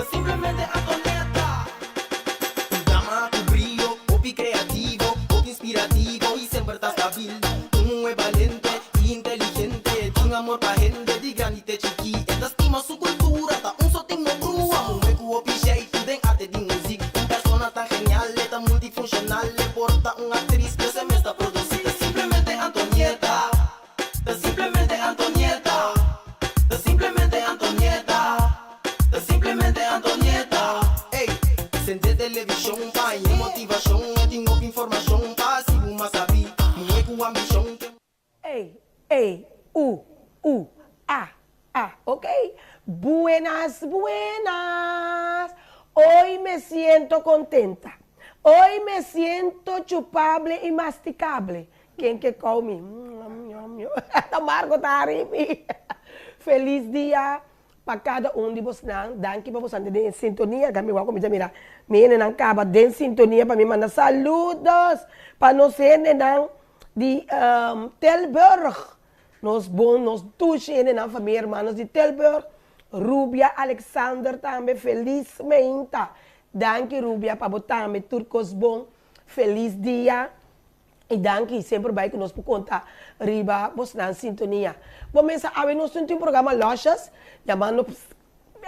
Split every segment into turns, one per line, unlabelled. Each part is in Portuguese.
Simplemente Antonieta. Dama com brillo, hobby creativo, hobby inspirativo y siempre está stabil. Tú es valiente y inteligente, tiene amor pa' gente de grande e chiquita. Esta estima su cultura, ta un só tem no crua. Mueve com hobby jeito, tem arte de música. Un persona tan genial, tan multifuncional, le porta una actriz que se me está producida. Simplemente Antonieta. Simplemente Antonieta. Simplemente Antonieta. Simplemente Antonieta. Ei, sente televisão, pai, motivação, tenho informação, passivo, mas sabe, não é com ambição.
Ei, ok? Buenas. Hoy me siento contenta. Hoy me siento chupable y masticable. Quem que come? Amargo tarimi. Feliz dia para cada um de vocês. Danke para vocês de sintonia. Kami wako mira, mene nang kaba den sintonia para me mandar saludos para nos nang de Tilburg. Nos tuxe na família hermanos de Tilburg. Rubia Alexander também felizmente. Danke Rubia para botar me turcos bom. Feliz dia. E danke sempre vai conosco por conta riba você na sintonia. Bom, mas a nós temos um programa lojas, chamando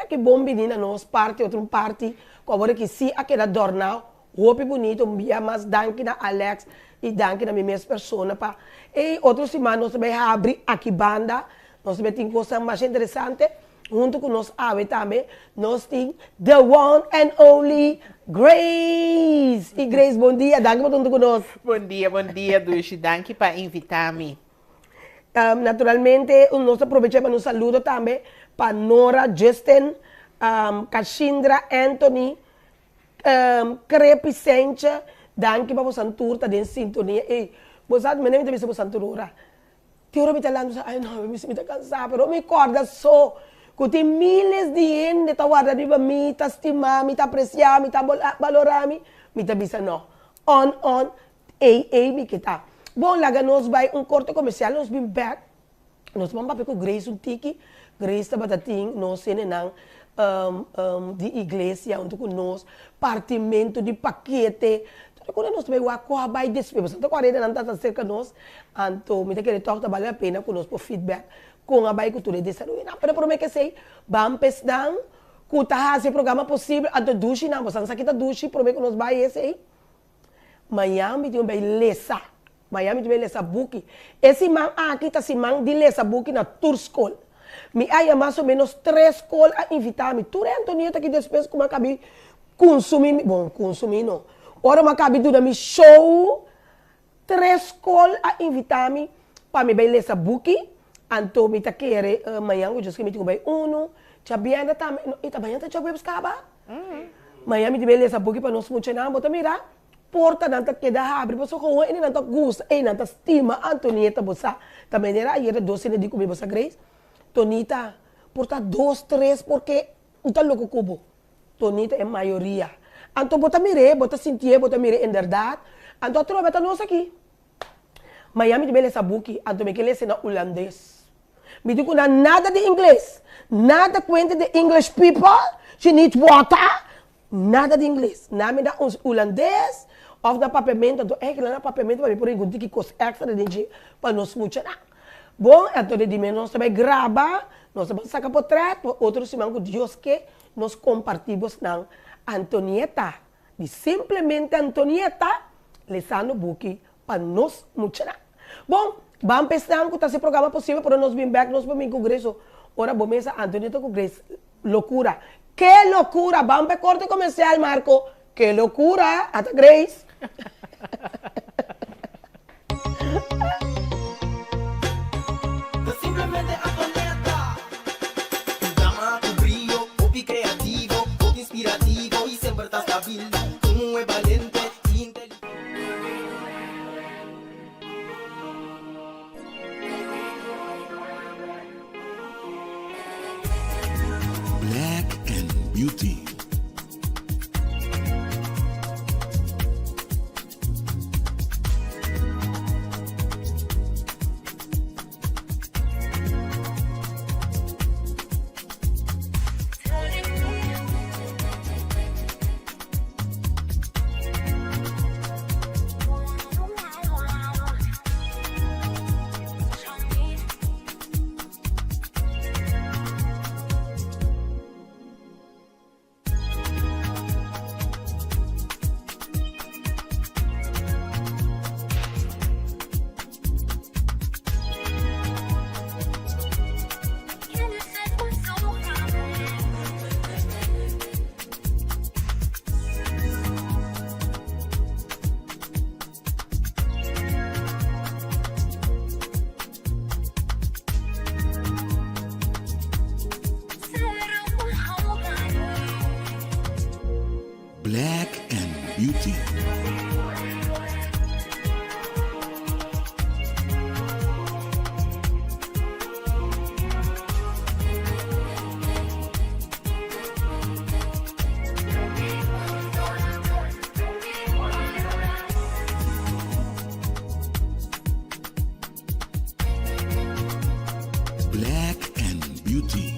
que bom menina nós parte outro parte, agora que se aquela dornal, roupa bonito, mas danke na Alex e danke na minha mesma pessoa pa. E outro semana nós vai abrir aqui banda, nós vai ter coisa mais interessante. Junto com nós também, nós temos the one and only Grace. E Grace, bom dia, danke por estar conosco.
Bom dia, Dushi. Danke para invitar-me.
Naturalmente, nós aproveitamos um saludo também para Nora, Justin, Cassandra, Anthony, Crepe Sencha. Danke para você turta de sintonia. E você sabe, me também você turta. Teora me está falando, ai não, me está cansado, mas me acorda só. Que tem milhares de gente que está guardando me está estimando, me está apreciando, me está valorando, me está dizendo não. On, me que está. Bom, lá nós vai corte comercial, nós vamos back. Nós vamos para com Grace tiki. Grace está batendo, nós temos de igreja, onde nós, partimento de paquete. Quando nós vamos a vai despesa, então quando não está cerca de nós, então me querer tocar vale a pena conosco por feedback. Com a baia cultura de saúde. Mas prometo que sei, vamos pescar, que tá esse programa possível, a do duche não, você não sabe que tá duche, prometo que nós vai esse aí. Miami tem um bem lesa, Miami tem um bem lesa book. Esse man aqui tá se man de lesa book na tour school. Me aí mais ou menos 3 escolas a invitar-me. Tu é Antonieta que depois como acabei consumir, bom, consumir não. Ora eu acabei tudo me show, 3 escolas a invitar-me para me bem lesa book. Anto me tá querer amanhã eu disse que me tinha bem já bem também e também tá já buscava amanhã me beleza porque para nós funcionar bota mira porta não tá queda abre você com ele não tá gosta e não tá estima Antonieta você também era aí era doce de comer você Grace Tonita porta 2, 3 porque não tá louco cubo Tonita é maioria anto bota mire bota sentir bota mire em verdade anto a trova tá nós aqui Miami de beleza buki anto me querer ser na holandês me digo nada de inglês, nada cuenta de English people, she needs water, nada de inglês. Nada me dá uns holandês, of da papamento, então é que lá na papamento para me pôr em que coisa extra de gente para nós funcionar. Bom, então de menos nós também grava, nós também saca portrait, outro semana com Deus que nós compartilhamos na Antonieta, de simplesmente Antonieta, lesando buki para nós funcionar. Bom, vamos pensar que esse programa possível para nós vir back, nós vamos em congresso. Ora, vamos pensar, Antonieta congresso, loucura. Que loucura! Vamos para corte comercial, Marco. Que loucura! Até Grace.
Simplemente Antonieta. Dama com brillo, hobby creativo, hobby inspirativo y siempre está stabil. Tú es valiente y inteligente.
Black and Beauty. Beauty. Black and Beauty.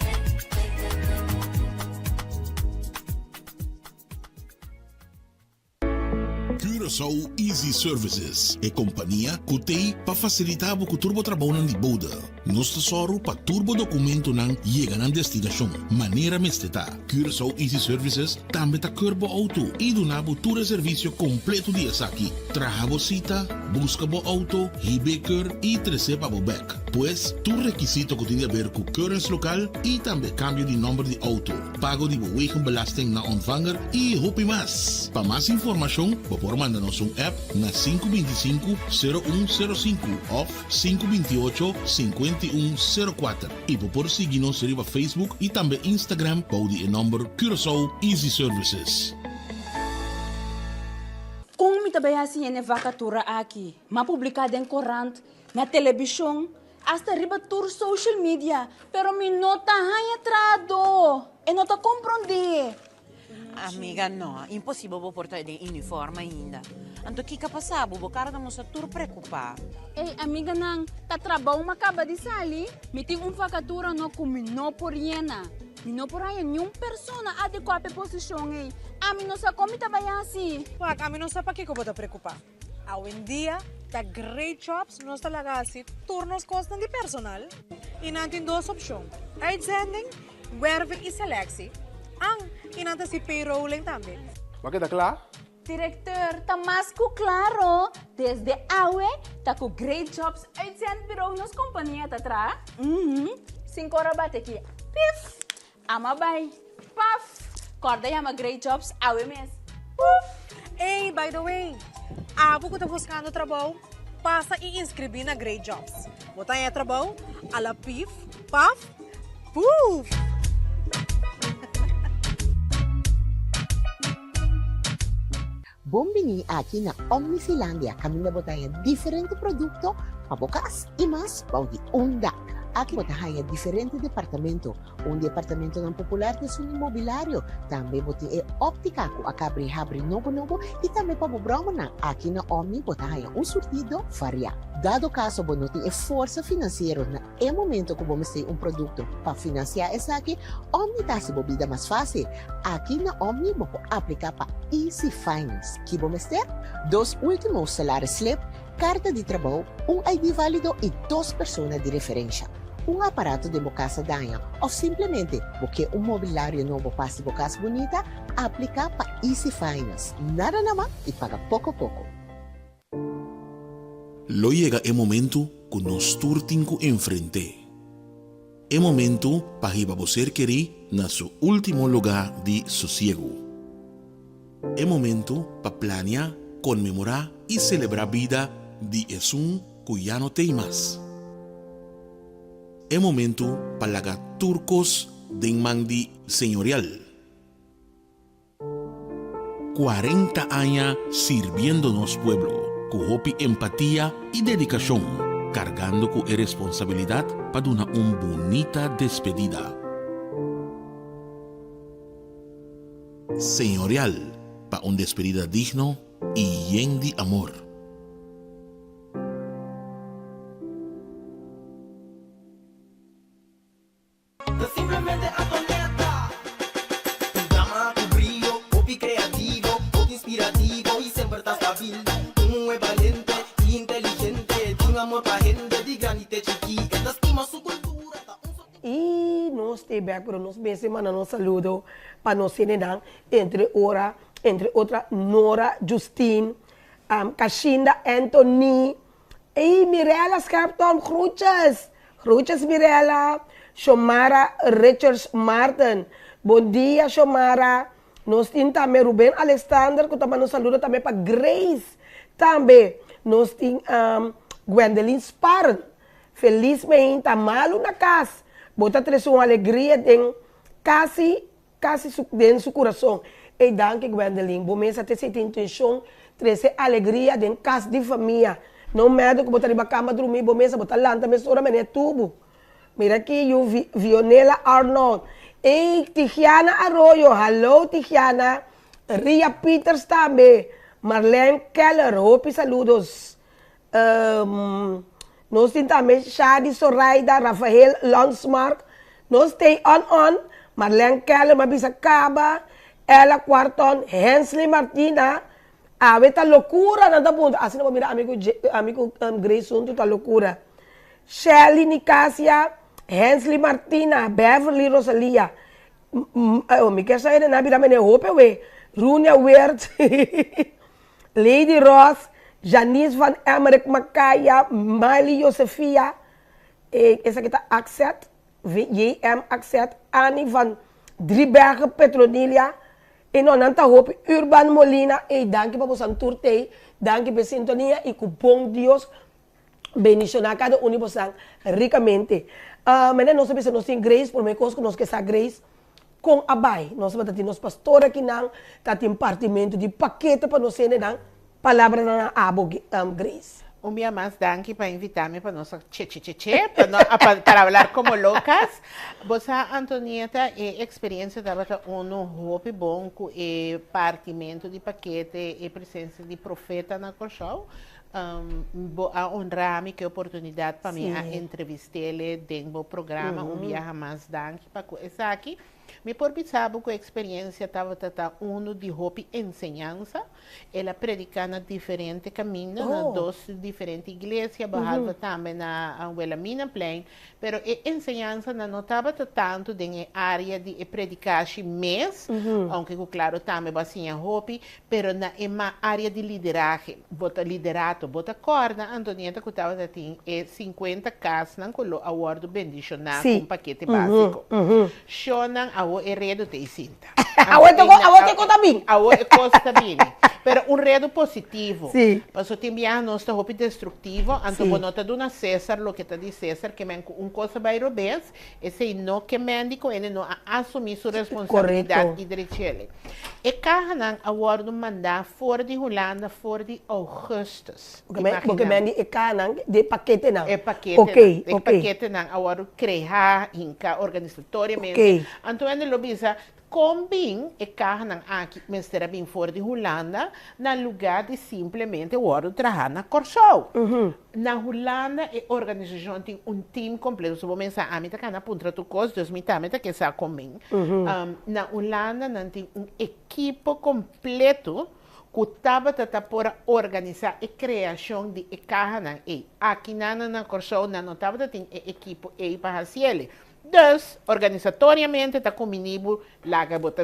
Curaçao Easy Services é companhia que tem para facilitar o turbo trabalho de boda. Nós tesoro para turbo documento não chega na destinação. Maneira mesteta. Curaçao Easy Services também está curbo auto e donava todo serviço completo de aqui. Traga cita, busca bo auto, hibeker e receba bo back. Pois, tu requisito que tem a ver com currency local e também cambio de número de auto. Pago de wegenbelasting na ontvanger e hopi mais. Para mais informação, por mandar-nos app na 525-0105 ou 528-5104. E por seguir-nos no Facebook e também Instagram para o número Curaçao Easy Services.
Kung mi tabay assim na vacatura aqui, ma publicada em corrente, na televisão, hasta riba tour social media, pero mi nota hanya trado, e nota compreender.
Amiga, no, impossível vou portar de uniforme ainda. Anto que passava, vou cara da moça tur preocupar.
Ei, amiga nang, ta trabaho macaba di sali, mi ting vacatura no kung mi no poriena. Mi no poraya nenhum persona adequada à posição, ei. A mi no sa como tabay assim.
Wag, a mim não sabe para que eu vou te preocupar. Hoje em dia, tá great jobs, nós talaga assim, turnos costam de personal. E não tem duas opções. Uitzending, werving e selectie. Ang, e não tem si payrolling também.
Bakit na klaar?
Diretor, tá mais que claro. Desde awe, tá com great jobs uitzend bureau nos companhia tá tra. 5 horas bate aqui. Pif! Ama bay. Paf! Corda yama great jobs awe mes. Puf!
Hey, by the way, abo ko tá buscando trabalho, passa e inscrever na Great Jobs. Botar em trabalho, ala pif, paf, puf!
Bombini aqui na Omnifilandia, kami na botaya diferente produto, pabokas e mas paudi undak. Aqui botaya diferente departamento. Departamento não popular de um imobiliário. Também botei óptica com a cabri novo e também para o broma aqui na Omni botaya surtido variado. Dado caso você não tem força financeira na momento que vamos ter produto para financiar essa aqui, Omni está se bobida mais fácil. Aqui na Omni você aplicar para Easy Finance, que vamos ter 2 últimos salários slip, carta de trabalho, ID válido e 2 pessoas de referência. Aparato de casa danha ou simplesmente porque mobiliário novo passe de casa bonita, aplicar para Easy Finance. Nada naman e paga pouco.
Lo llega el momento que nos turtinco enfrente. El momento para que você querer na su último lugar de sosiego. El momento para planear, conmemorar y celebrar vida de un que ya no tem más. El momento para lagar turcos de mandi señorial. 40 años sirviéndonos pueblo, con hopi empatía y dedicación, cargando con responsabilidad para una bonita despedida. Señorial, para una despedida digno y lleno de amor.
Simplemente atoneta. Llama tu brillo, copy creativo, copy inspirativo y siempre estás stabil. Tú es valiente y inteligente, tiene amor para gente de grande chiquita, esta estima su cultura.
E nós estamos back para nós bem semana nos saludo para nós serem entre outra Nora Justine, Cashinda Anthony e Mirella Scarpton, groetjes Mirella. Xomara Richards Martin. Bom dia, Xomara. Nós temos também Ruben Alexander, que também nos saluda também para Grace. Também nós temos Gwendolyn Sparn. Felizmente, está malo na casa. Bota trazer uma alegria, tem quase dentro do coração. E danke, Gwendoline. Bom mês até se tem intenção, trazer alegria dentro casa de família. Não medo que botar em cama dormir, bom mês, botar lanta, mas ora mené tubo. Mira aqui, eu Vionela Arnold. Ei, Tiziana Arroyo. Hello, Tiziana. Ria Peters também. Marlene Keller. Hope saludos. Nós temos também Shadi Soraida, Rafael Lonsmark. Nós temos on. Marlene Keller, Mabisa Caba. Ela Quarton, Hensley Martina. Esta loucura, nada ponto. Assim não vou mirar amigo Grace Sunto, tá loucura. Shelly Nicasia, Hensley Martina, Beverly Rosalia. Me quer sair na vida, mas hope we. Runia Weert, Lady Ross, Janice van Emmerich Macaya, Miley Josefia. Essa aqui tá Accent, JM Accent, Annie van Driebergen Petronilia. E não nanta hope Urban Molina. E danke para você turtei, danke para sintonia e que bom Deus bendicionar cada um de vocês ricamente. Mas não sabemos se nós temos grace, por meio que nós que essa grace com a bai. Nós temos pastor aqui não, tem partimento de paquete para nós ter palavra na abo grace.
Um dia mais, danke para invitar-me para nossa para falar como loucas. Você, Antonieta, experiência da hope bom com partimento de paquete e presença de profeta na show. A honrar-me que oportunidade para mim a entrevistá-le dentro do programa. Um dia mais, danke para essa aqui. Me porbiçava com a experiência estava de hope ensinança. Ela predica na diferente caminho, na duas diferentes igrejas, barrava também na Wilhelmina Plain, pero a ensinança não estava tanto na área de predicar mês, aunque claro também assim a hope, pero na área de liderança, liderato, bota corda, Antonieta que estava tem 50 casas, não colo award bendicionar com um paquete básico. Shonan a redo te cinta.
Te conta bem.
Costa bem. Pero um redo positivo.
Sim.
Passo te enviar nosso roupa destrutivo, anto bonota do na César, lo que tá de César, que men coisa vai robes, esse não que mendico, ele não assumir sua responsabilidade e direito. E carnan award mandar fora de Holanda, fora de Augustus.
Porque mendi e carnan de paquete não.
É paquete. Paquete não, award criar inca organizatoriamente. Anto ele lo bisa combin e carnan aqui, mestre bem fora de Holanda, na lugar de simplesmente o ouro trabalhar na Corsou. Na Holanda, a organização tem um time completo. Se você pensar, a mim está na ponta do costo, Deus me está que está comigo. Na Holanda, não tem equipe completo que estava por organizar a criação de carnan. E aqui na Corsou, não estava tem equipe para fazer. Dus, organizatoriamente, está comigo, laga, bota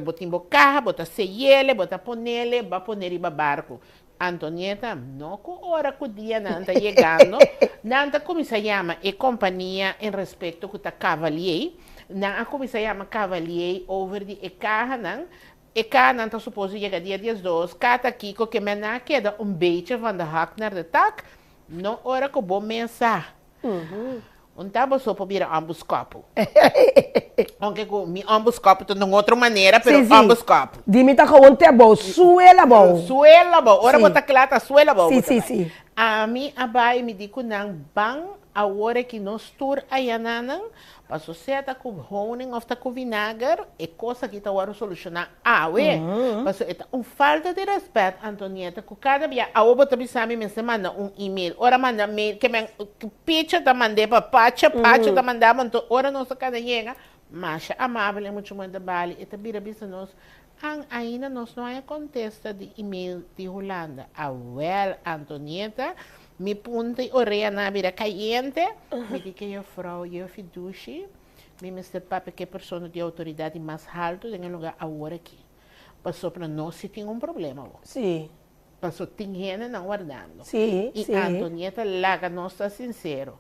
carro, bota seiele, bota ponele, va poner iba barco. Antonieta, não com hora que o dia não está chegando, não está como se chama, é companhia em respeito que está cavalier, não como se chama cavalier over de carro, não. E cá não está suposto chegar dia 12, cada kiko que me na queda beetje van de hak naar de tak, não hora que bom mensagem. Então, só para vir ambos copos. Aunque ambos copos de uma outra maneira, mas ambos copos.
Dime tá com te bom, suela bom.
Suela bom. Ora bota clata suela bom.
Sim.
A mim abai me digo nang bang a hora que nós tur ayanan, passo seta com honing of com vinagre, e coisa que tá hora solucionar. Passo é falta de respeito, Antonieta, que cada dia a oba também sabe me manda e-mail. Ora manda mail que me picha tá mandei para pacha tá mandava, então ora nossa cada chega, mas amável é muito muito bali, e também a nós ainda nós não é contesta de e-mail de Holanda. Antonieta, me punte orelha na vida caliente, me diz que eu frau, eu fiduci, me Mr. Papa que é pessoa de autoridade mais alto em lugar agora aqui. Passou para nós se tem problema.
Sim.
Passou tem gente não guardando.
Sim.
E Antonieta laga nós está sincero.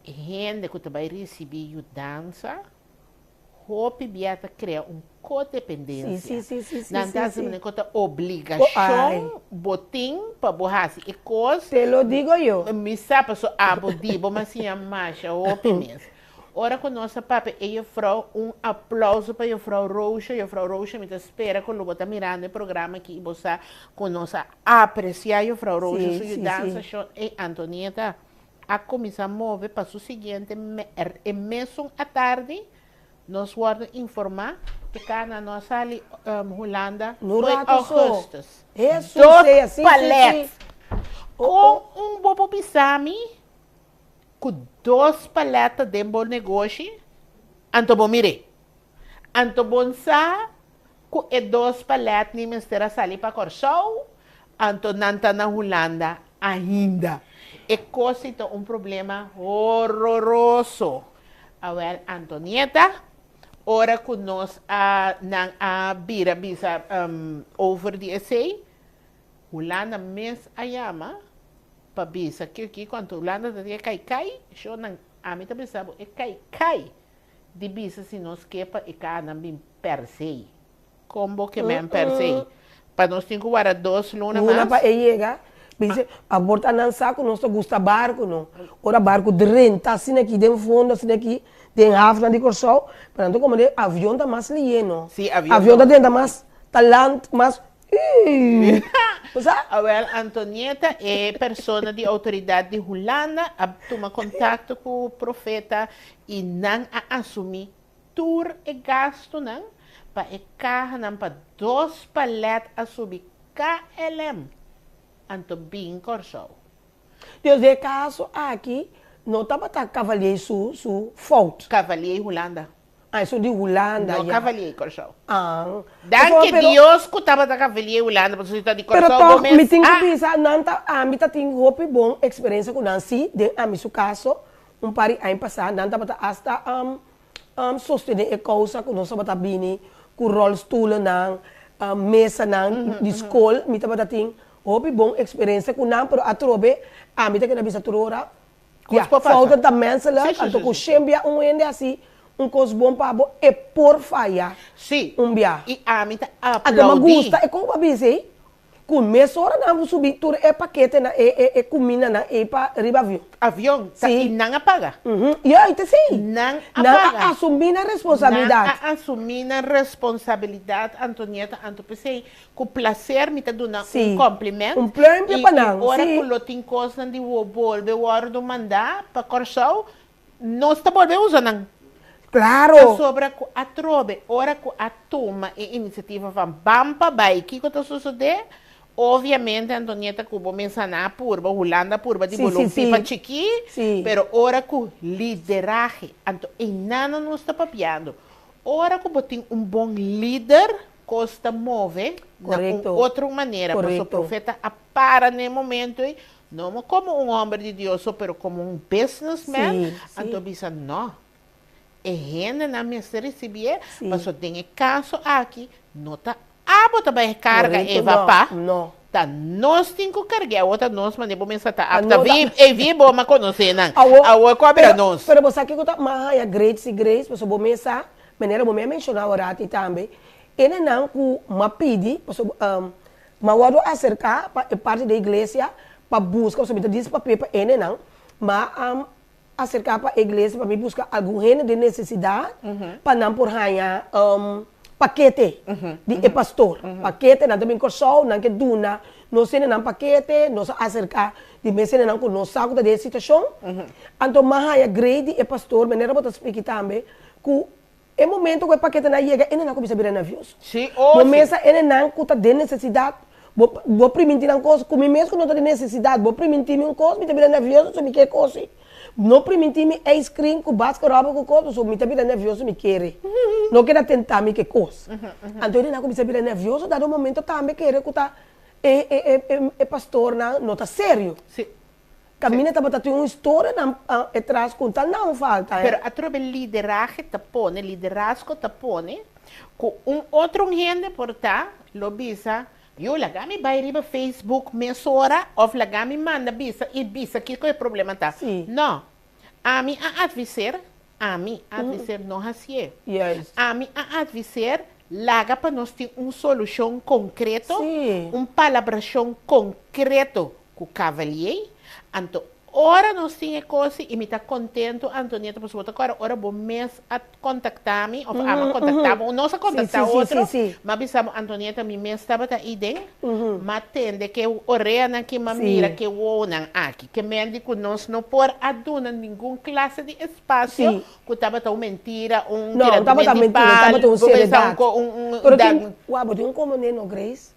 Gente que vai receber ajuda, hope biata cria codependência.
Sim.
Não está sendo obrigação, botim para borrar e coisa.
Te lo digo eu.
Me sabe só abodibo, mas sim a marcha hope mesmo. Ora com nossa papa e juffrouw, aplauso para juffrouw Roosje. Juffrouw Roosje, me espera quando você mirando o programa aqui, você com nossa apreciar juffrouw Roosje, sua dança, show e Antonieta. A começar a mover para o seguinte, mesmo à tarde, nós vamos informar que cá na nossa ali, Holanda, foi Augustus.
Isso,
Dois paletes. Com um bobo pisami, com 2 paletas de bom negócio, anto mire. Anto sa, com 2 paletas nem mistera sali para Corsol, anto nanta na Holanda ainda. E cosita problema horroroso. Well, Antonieta, ora que nós a bira bisa over the essay, Holanda mes ayama, pa bisa que quando Holanda te cai, eu não a mim também sabe é cai, de bisa se nós quepa e cá não bem per se, como que me per se, para nós tem que guardar 2 luna mais.
Luna para chega. Bisa, a borda não saco, nós gosta barco, não. Ora barco de renta, assim aqui, de fundo, assim aqui, de hafna de corsol, para não como de avião da mais lieno.
Sim,
avião da dentro mais talento, mais.
Well, Antonieta é pessoa de autoridade de Holanda, toma contato com o profeta e não assumir tour e gasto não, para e carro não para 2 paletes assumir KLM. Anto bem corsol.
Deus é caso aqui, não estava tá cavalier su fault.
Cavalier Holanda.
Ah, isso de Holanda.
Não, cavalier corsol.
Ah.
Danke Deus que estava da cavalier Holanda, para você estar de corsol.
Pero toch, me tenho que pensar, não tá, a mim tá tem roupa bom experiência com Nancy, de a mim su caso, pari aí passar, não tá para hasta sostener a causa com nós para bini, com rolstoel não, mesa não, de escola, me tá para tem roupa bom experiência com não, pero a trobe, a mim tá que na bisa trora. Falta também se lá, tanto com chembia ende assim. Coisa bom para e por falhar.
Sim.
Bia.
E a mim tá
aplaudir. A me gusta é como a bise. Com mês hora não subir tudo é paquete na comida na para riba avião.
Avião. Sim. E não apaga.
E aí tá sim.
Não apaga.
Não assumir a responsabilidade.
Não assumir a responsabilidade, Antonieta, pensei com prazer me tá dando cumprimento.
Prêmio para não.
E ora que lo tem coisa de volver o hora do mandar para Corsol, não está volver usando.
Claro.
Sobre a trobe, ora que a toma e iniciativa van bampa bai, que está sucedendo? Obviamente, Antonieta, que vou mencionar purba, Holanda purba, de bolão pipa chiqui, pero ora que lideragem, anto e nada não está papiando. Ora que tem bom líder, costa move, de outra maneira, porque o profeta para no momento, não como homem de Deus, pero como businessman, anto bisa não. E gente na minha receber, mas tem caso aqui, não tá bota para recarga e vapá.
Não.
Tá nós temos que carregar, outra nós mandamos mensagem, tá vi bom mas conhecer não. A cobra nós.
Pero você que tá mais a grace, mas o bom mensagem, maneira bom mencionar o rati também. Ele não com uma pedi, mas o acercar para parte da igreja para buscar, você me diz para ele não, mas acercar para a igreja para me buscar algum gênero de necessidade para não por ganhar paquete de pastor. Paquete não também corsol, não que duna, não sei não paquete, não acercar de mensagem não com não saco da situação. Então mais a grade e pastor, maneira para explicar também que é momento que o paquete não chega, ele não começa a virar nervoso.
Sim,
começa ele não com de necessidade. Vou permitir uma coisa, comigo mesmo que não tem necessidade, vou permitir uma coisa, me virar nervoso, me quer coisa. Não permitir-me screen com basca roupa com coisa, só me está nervoso, me quer. Não quero tentar me que coisa. Então ele não começa a virar nervoso, dado um momento também quer que tá pastor não está sério.
Sim.
Caminha tá botando uma história atrás com tal não falta.
Pero a trobe liderazgo tapone, com outro gente portar, lo bisa. Eu lagami vai riba Facebook mensora of lagami manda bisa e bisa que é o problema tá. Não. A mim a advisar não assim.
Yes.
A mim a advisar laga para nós ter solução concreto, palabração concreto com o cavalier. Então, ora nós tinha coisa e me tá contento, Antonieta, por supuesto, agora bom mês a contactar-me, ou a contactar, ou nós a contactar outro, mas pensamos, Antonieta, me mês estava aí dentro, mas tende que o orena que me mira, que o onan aqui, que me ande que nós não por aduna nenhum classe de espaço, que estava tão mentira,
não, estava tão mentira, estava tão seriedade. Pero tem como não, Grace,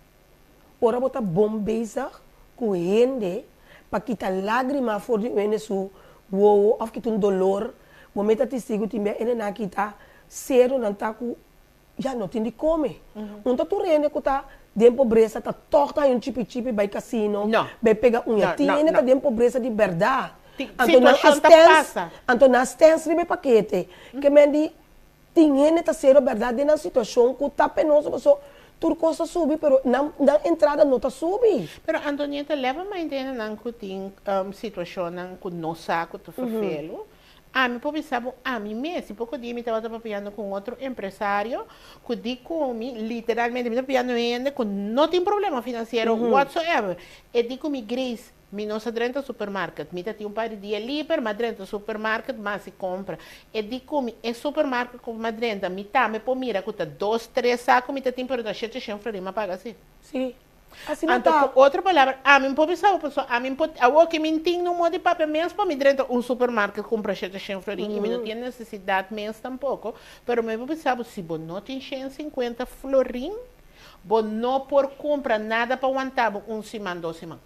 ora bota bom beijar com ele, para quitar lágrimas fora de ele su wow, of que tem dolor, momento testigo também ele na kita zero não tá com já não tem de comer. Então tu rende que tá de pobreza, tá torta um chipi vai casino, vai pegar unha, tem ainda tá de pobreza de verdade. Então nas tens ribe paquete, que me di tem ainda tá zero verdade na situação que tá penoso, pessoa tudo costa subir, pero na entrada não está subir.
Pero Antonieta, leva-me a entender que tem situação que não sabe que tu faz. A mim, por exemplo, a mim mesmo, pouco dia me estava trabalhando com outro empresário, que diz comigo, literalmente, me estava trabalhando ainda, que não tem problema financeiro, whatsoever. E diz comigo, Grace, mi nossa dentro do supermercado, mi tem par de dias livre, mas dentro do supermercado, mas se compra. E diz comigo, é supermercado com mas dentro, mi tá, me pô mira, custa 2, 3 sacos, mi tem por 700 euros, mas paga assim.
Sim. Assim não
então, outra palavra, a mim pode pensar, a mim pode, a que me tem no modo de papel mesmo para me dentro um supermercado compra 700 florinhos e me não tem necessidade mesmo tampouco, pero me pode pensar, se você não tem 150 florinhos, você não por comprar nada para aguentar um semana, 2 semanas.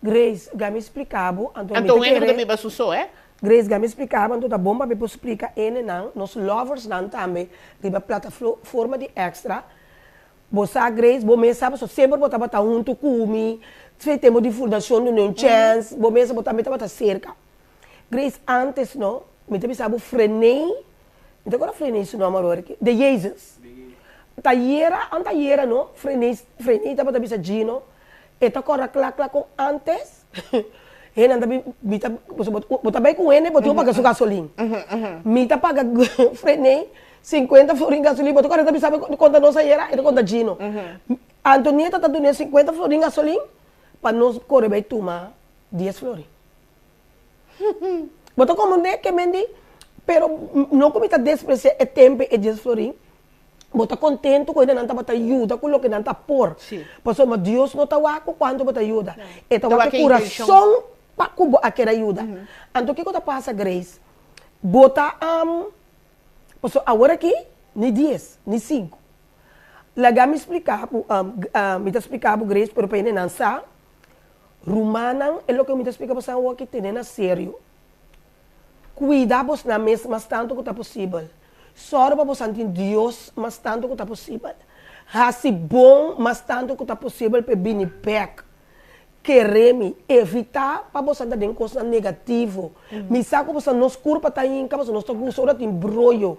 Grace, já me explicava,
então é que me basou, é?
Grace, já me explicava, então tá bom para me explicar ele não, nós lovers não também, de uma plataforma de extra. Você, Grace, você sabe, sempre botava estar junto comigo, se temos de fundação do New Chance, você botava estar cerca. Grace, antes, não, me pensava, frenei, então agora frenei isso não, amor, de Jesus. Taieira, não, frenei, estava a pensar, Gino, e tá corra clac com antes, ele anda, bota bem com ele, botou pagar sua gasolina. Me tá paga, frenei, 50 florinhos de gasolina, botou 40 sabe conta nossa era, ele conta Gino. Antonieta tá dando 50 florinhos de gasolina, para nós correr bem tomar 10 florinhos. Botou como né que mendi, pero não como tá desprezar é tempo e 10 florinhos. Bota contento com ele não tá ajuda com o que não tá por. Porque mas Deus não tá lá quando bota ajuda. Então o coração para cubo aquela ajuda. Então o que que passa, Grace? Bota porque agora aqui nem 10, nem 5. Lá me explicar, me explicava Grace, pero para ele não sabe. Romana é o que me explica para o que tem na sério. Cuidamos na mesa mas tanto que tá possível. Só para você sentir Deus, mas tanto que está possível. Assim bom, mas tanto que está possível para vir back. Querer-me evitar para você ter coisa negativa. Me sabe que você não escuro para estar em casa, não estou com o de embrulho.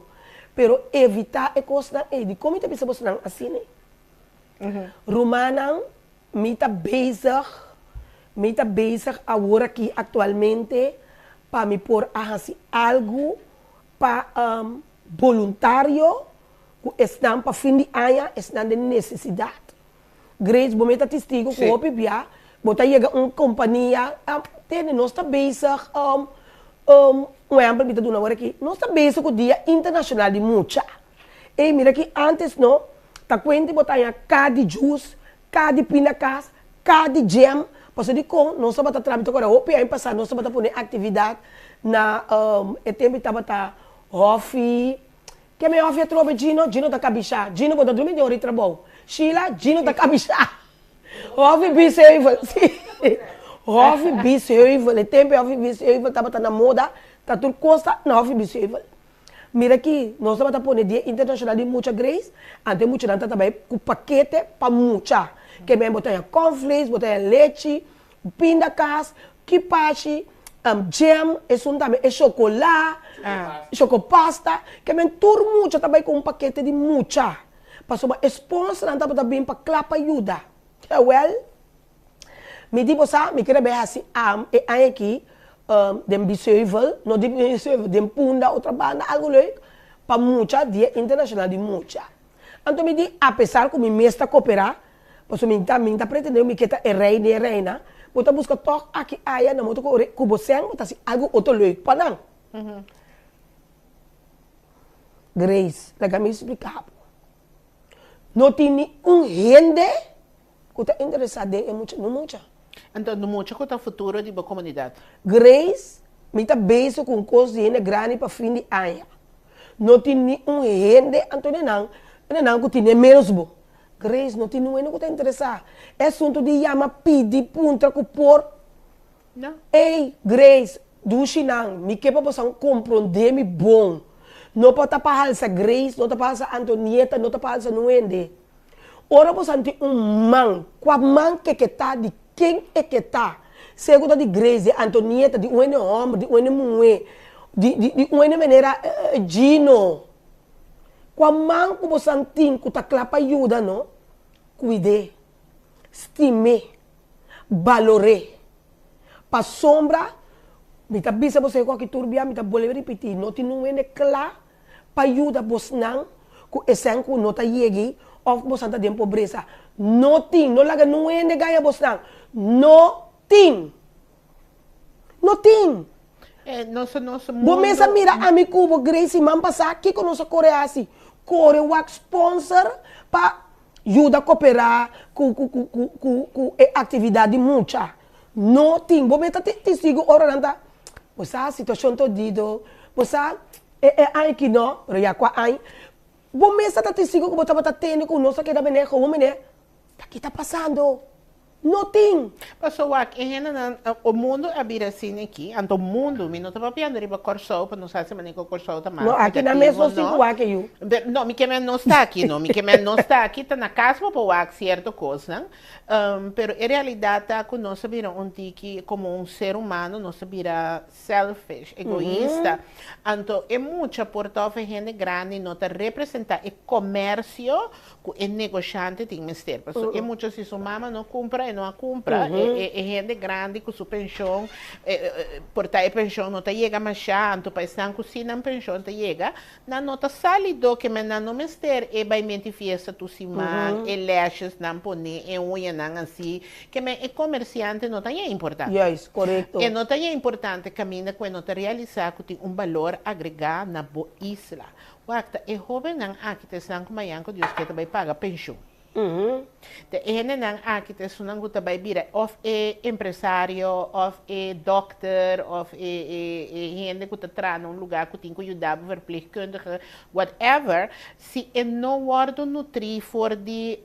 Pero evitar é coisa de como você pensa você não assim, né? Romana, me está beijar agora aqui atualmente para me pôr assim algo para voluntário que estão para fim de ano, estão de necessidade. Grace, você está testigo que o PBA, você chega uma companhia, tem nós está beijar, exemplo que estou agora aqui, nós está beijar com o Dia Internacional de Mucha. E mira que antes não, está quente botar cada juice, cada pinacas, cada jam, porque de com nós estamos trabalhando agora, o PBA passado nós estamos fazendo atividade na tempo estava tá Rofi, que me Rofi trova Gino da Cabixá. Gino bota dormir de hora trabalho. Sheila, Gino da Cabixá. Rofi biseivel, sim. Rofi biseivel, o tempo Rofi biseivel estava na moda, tá tudo costa na Rofi biseivel. Mira aqui, nós estamos pondo Dia Internacional de Mucha Grace, ante mucha não também com paquete para mucha. Que me botar cornflakes, botar leite, pindacas, kipachi, jam, é chocolate, chocopasta, que vem tudo muito também com paquete de mucha. Para uma sponsor, não está bem para clapa ajuda. Well, me digo sabe, me quero ver assim, aqui, dem biseuvel, não de biseuvel, dem punda, outra banda, algo leuk, para mucha, Dia Internacional de Mucha. Então me digo, apesar que me está cooperar, porque me está pretendendo me que é reina, Bota busca toque aqui, aí, na moto, com você, bota assim, algo outro leuk, panang. Grace, lega me explicar. Não tem rende que está interessado em muito.
Então, no mucho que o futuro da comunidade.
Grace, me está beijo com coisa grande para fim de ano. Não tem rende, então não que tem mesmo. Grace, não tem ninguém que está interessado. É assunto de chama pedir punta que por.
Não.
Ei, Grace, do Chinang, me que para você compreender-me bom. Não pode tapar essa Grace, não tapar essa Antonieta, não tapar essa Nuende. Ora você tem man, com a man que está, de quem é que está. Segundo de Grace, de Antonieta, de um homem, de um mulher, de uma maneira Gino. Com a man que você tem, que está clapa ajuda, não? Cuide, estime, valore. Para sombra, me tá bisa você com que turbia, me tá boleh repetir, não tem ninguém claro para ajudar você não, que esse ano não tá chegando, ou você tá de pobreza. Não tem, não laga ninguém ganha você não, não tem.
Nosso mundo...
Bom, mas mira a mim Cuba, Grace, man passar aqui com nossa Coreia assim, Coreia wax sponsor para ajudar a cooperar com atividade muita. Não tem, bom, mas te sigo orando. Você a situação todito, você é que não, já com ai. Bom, mas te sigo que você está tendo com nós aqui da menina, como menina, o que está passando? Não tem.
Pastor Wak, o mundo é assim aqui, então o mundo, me não está papiando riba corso, para não saber se o corso está mais.
Não, aqui na mesma cinco Wak eu.
Não, me que não está aqui, não, me que não está aqui, está na casa para o Wak, certa coisa, pero em realidade está com nós vira que como um ser humano, nós vira selfish, egoísta, então é muita porta gente grande, não está representar o comércio que o negociante tem que ter, porque é muito se sua mama não compra e não a compra, é gente grande com sua pensão, portar a pensão não está chega mais já, então para estar cozinha a pensão não chega, não está salido que me não mister e vai mentir fiesta tu se man, e lashes não pone, e unha não assim, que me é comerciante não tem importante.
Yes, correto.
E não tem importante caminho que não te realizar que tem valor agregado na boa isla. Wakta é jovem não aqui te sang kumayan ko Dios que te vai pagar pensão. De ene nang aqui te sunang guta vai vira of empresário, of doctor, of gente que está num lugar que tem que ajudar verpleegkundige, whatever, se não wordt nutri voor die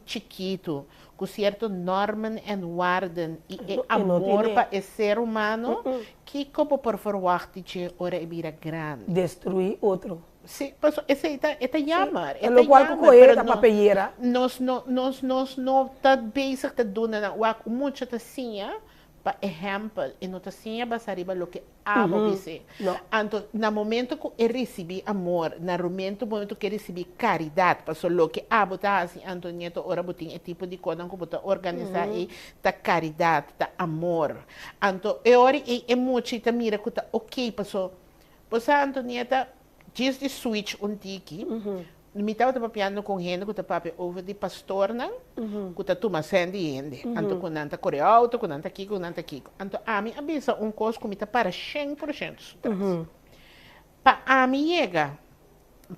chiquito, com certo normen en waarden e amor para o ser humano, que como por verwachting ora é vira grande.
Destruir outro.
Sí, pues ese está llamar.
É lo qual que correr da papelera.
Nós não tá bezig te doen na wak muito te sinha, para exemplo, e não te sinha basariba lo que amo dizer. Então, no momento que eu recebi amor, no momento que eu recebi caridade, para lo que amo tá assim, Antonieto, ora botin é tipo de coisa que botar organizar e ta caridade, ta amor. Então, eu ora é muito te mira que tá ok, passou. Você Antonieta diz de switch tiki, me estava papiando com gente que está papi over de pastor não, que está toma sendo gente, anto com nanta coreauto, com nanta aqui, anto a mim avisa coisa que me está para 100%. Para a mim chega,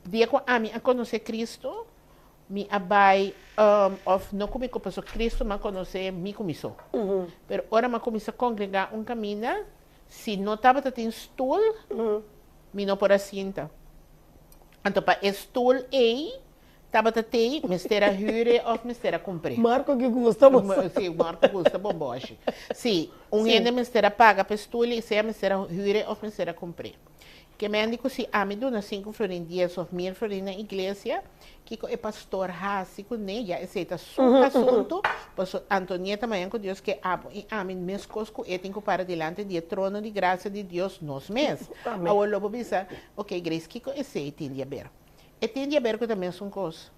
dia que a mim a conhecer Cristo, me abai of não comigo passou Cristo, mas conhecer me começou. Pero ora me começou a congregar caminho, se não estava tendo stool, me não por assinta. Então, para stoel A, estava te mistera huren of mistera comprar.
Marco que gosta você.
Sim, Marco gosta bomboche. Sim, gente mistera paga para stoel e se mistera huren of mistera comprar. Que me andi se a me dona 5 florin 10 of 1000 florin na igreja, que é pastor hasi com ella, esse é um assunto, pois Antonieta manhã com Deus que a mim mes cosco e tenho para diante do trono de graça de Deus nos mes. A o lobo bisa, ok, Grace, que esse tem de ver. E tem de ver que também é uma coisa.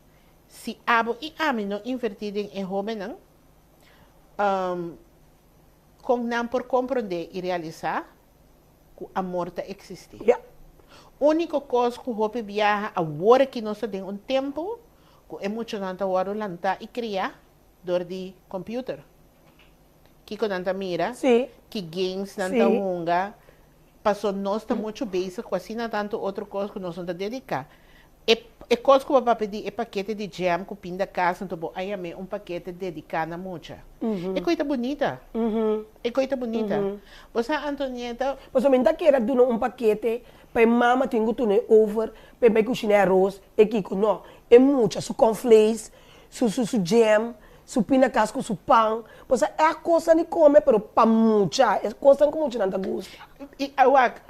Se abo e a mim não invertido em jovem não, com não por compreender e realizar, que a morte existe. Única coisa que o Hope viaja agora que nós temos tempo, que é muito não está agora lançar e criar door de computer. Kiko nanta mira,
Sim.
que games nanta
Sim.
hunga, passou nós está muito basic, quase não tanto outra coisa que nós não dedicar. E coisa que eu vou pedir é paquete de jam com pinda casa, então aí é paquete dedicado a mucha. É coisa bonita. É coisa bonita. Você, Antonieta...
Mas eu ainda quero dar paquete para mama tenho tu over, para me cozinhar arroz, e Kiko, não. É mucha, su cornflakes, su jam, su pina casco, su pão. Você é a coisa que come, pero para mucha, é coisa que mucha não te gusta.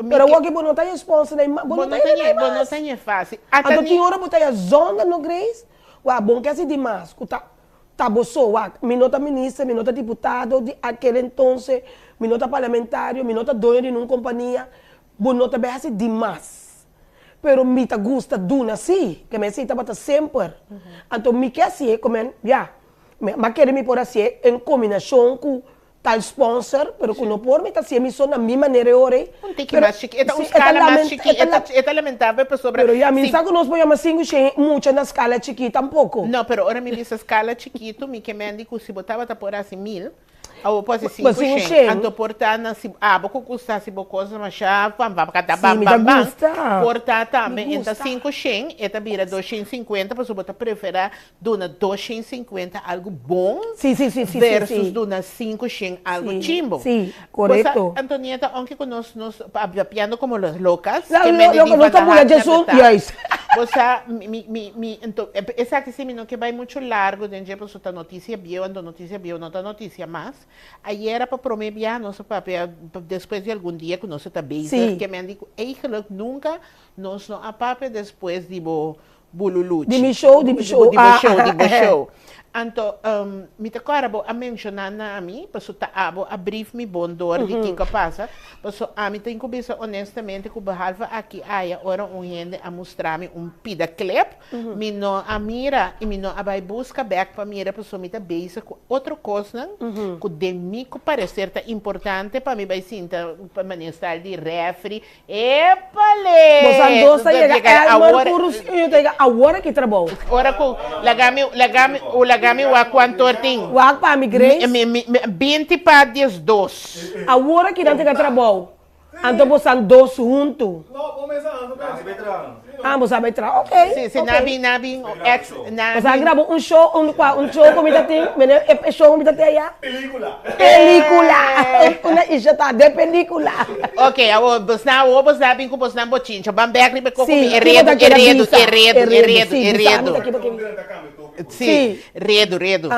Pero o que não tem sponsor, não
tem fácil.
Então, que hora botar a zona no Grace? Bom que assim demais. Tá boçou, minota ministra, minota deputado, de aquele então, minota parlamentário, minota dono de uma companhia, bonota bem assim demais. Pero me tá gusta duna assim, que me sinta bata sempre. Então, me quer assim, como já, mas quer me por assim, em combinação com tal sponsor, pero que não por me tá assim, me só na minha maneira ore.
Um tique mais chiquito, uma escala mais chiquita, é lamentável para sobre.
Pero já me sabe que nós podemos assim, muito na escala chiquita tampoco.
Não, pero ora me diz escala chiquito, me que me digo se botava tá por assim 1000. Ou pode ser 500. Anto portar na boco custa se bocosa mas já vamos cada bam. Portar também então 500, eta vira 250, para botar preferir dona 250 algo bom.
Sim.
Versus dona 500 algo chimbo.
Sim, correto.
Você, Antonieta, aunque que nós piano como las locas,
que me digo não tá Jesus, yes.
Você então essa que se não que vai muito largo, dentro para sua notícia bio, ando notícia bio, não tá notícia mais. Aí era para prometer nosso papel depois de algum dia que nós está bem, que me digo, eigenlijk nunca nós não a papel depois de bululuchi.
De show.
Então, me te acabo a mencionar na mim, para tá a brief me bondor de que passa, para a mim tem que pensar honestamente que o behalve aqui aí ora gente a mostrar-me pida clip, me não a mira e me não a vai buscar back para mira para me tá base com outra coisa, que de mim que parecer tá importante para mim vai sinta para manestar de refri, epale.
Você andou chega a hora que trabalha.
Ora com lagami wa quanto ting.
Wa pa mi Grace.
20 para 2.
A hora que não tem trabalho. Então você andou junto.
Não, começar a
você vai entrar, ok.
Sim, nabi,
você gravou um show como está tem, é show como está tem aí.
Película.
Uma isha tá de película.
Ok, você sabe que você não bochincha, bambek ribe com
redo.
Sim, redo.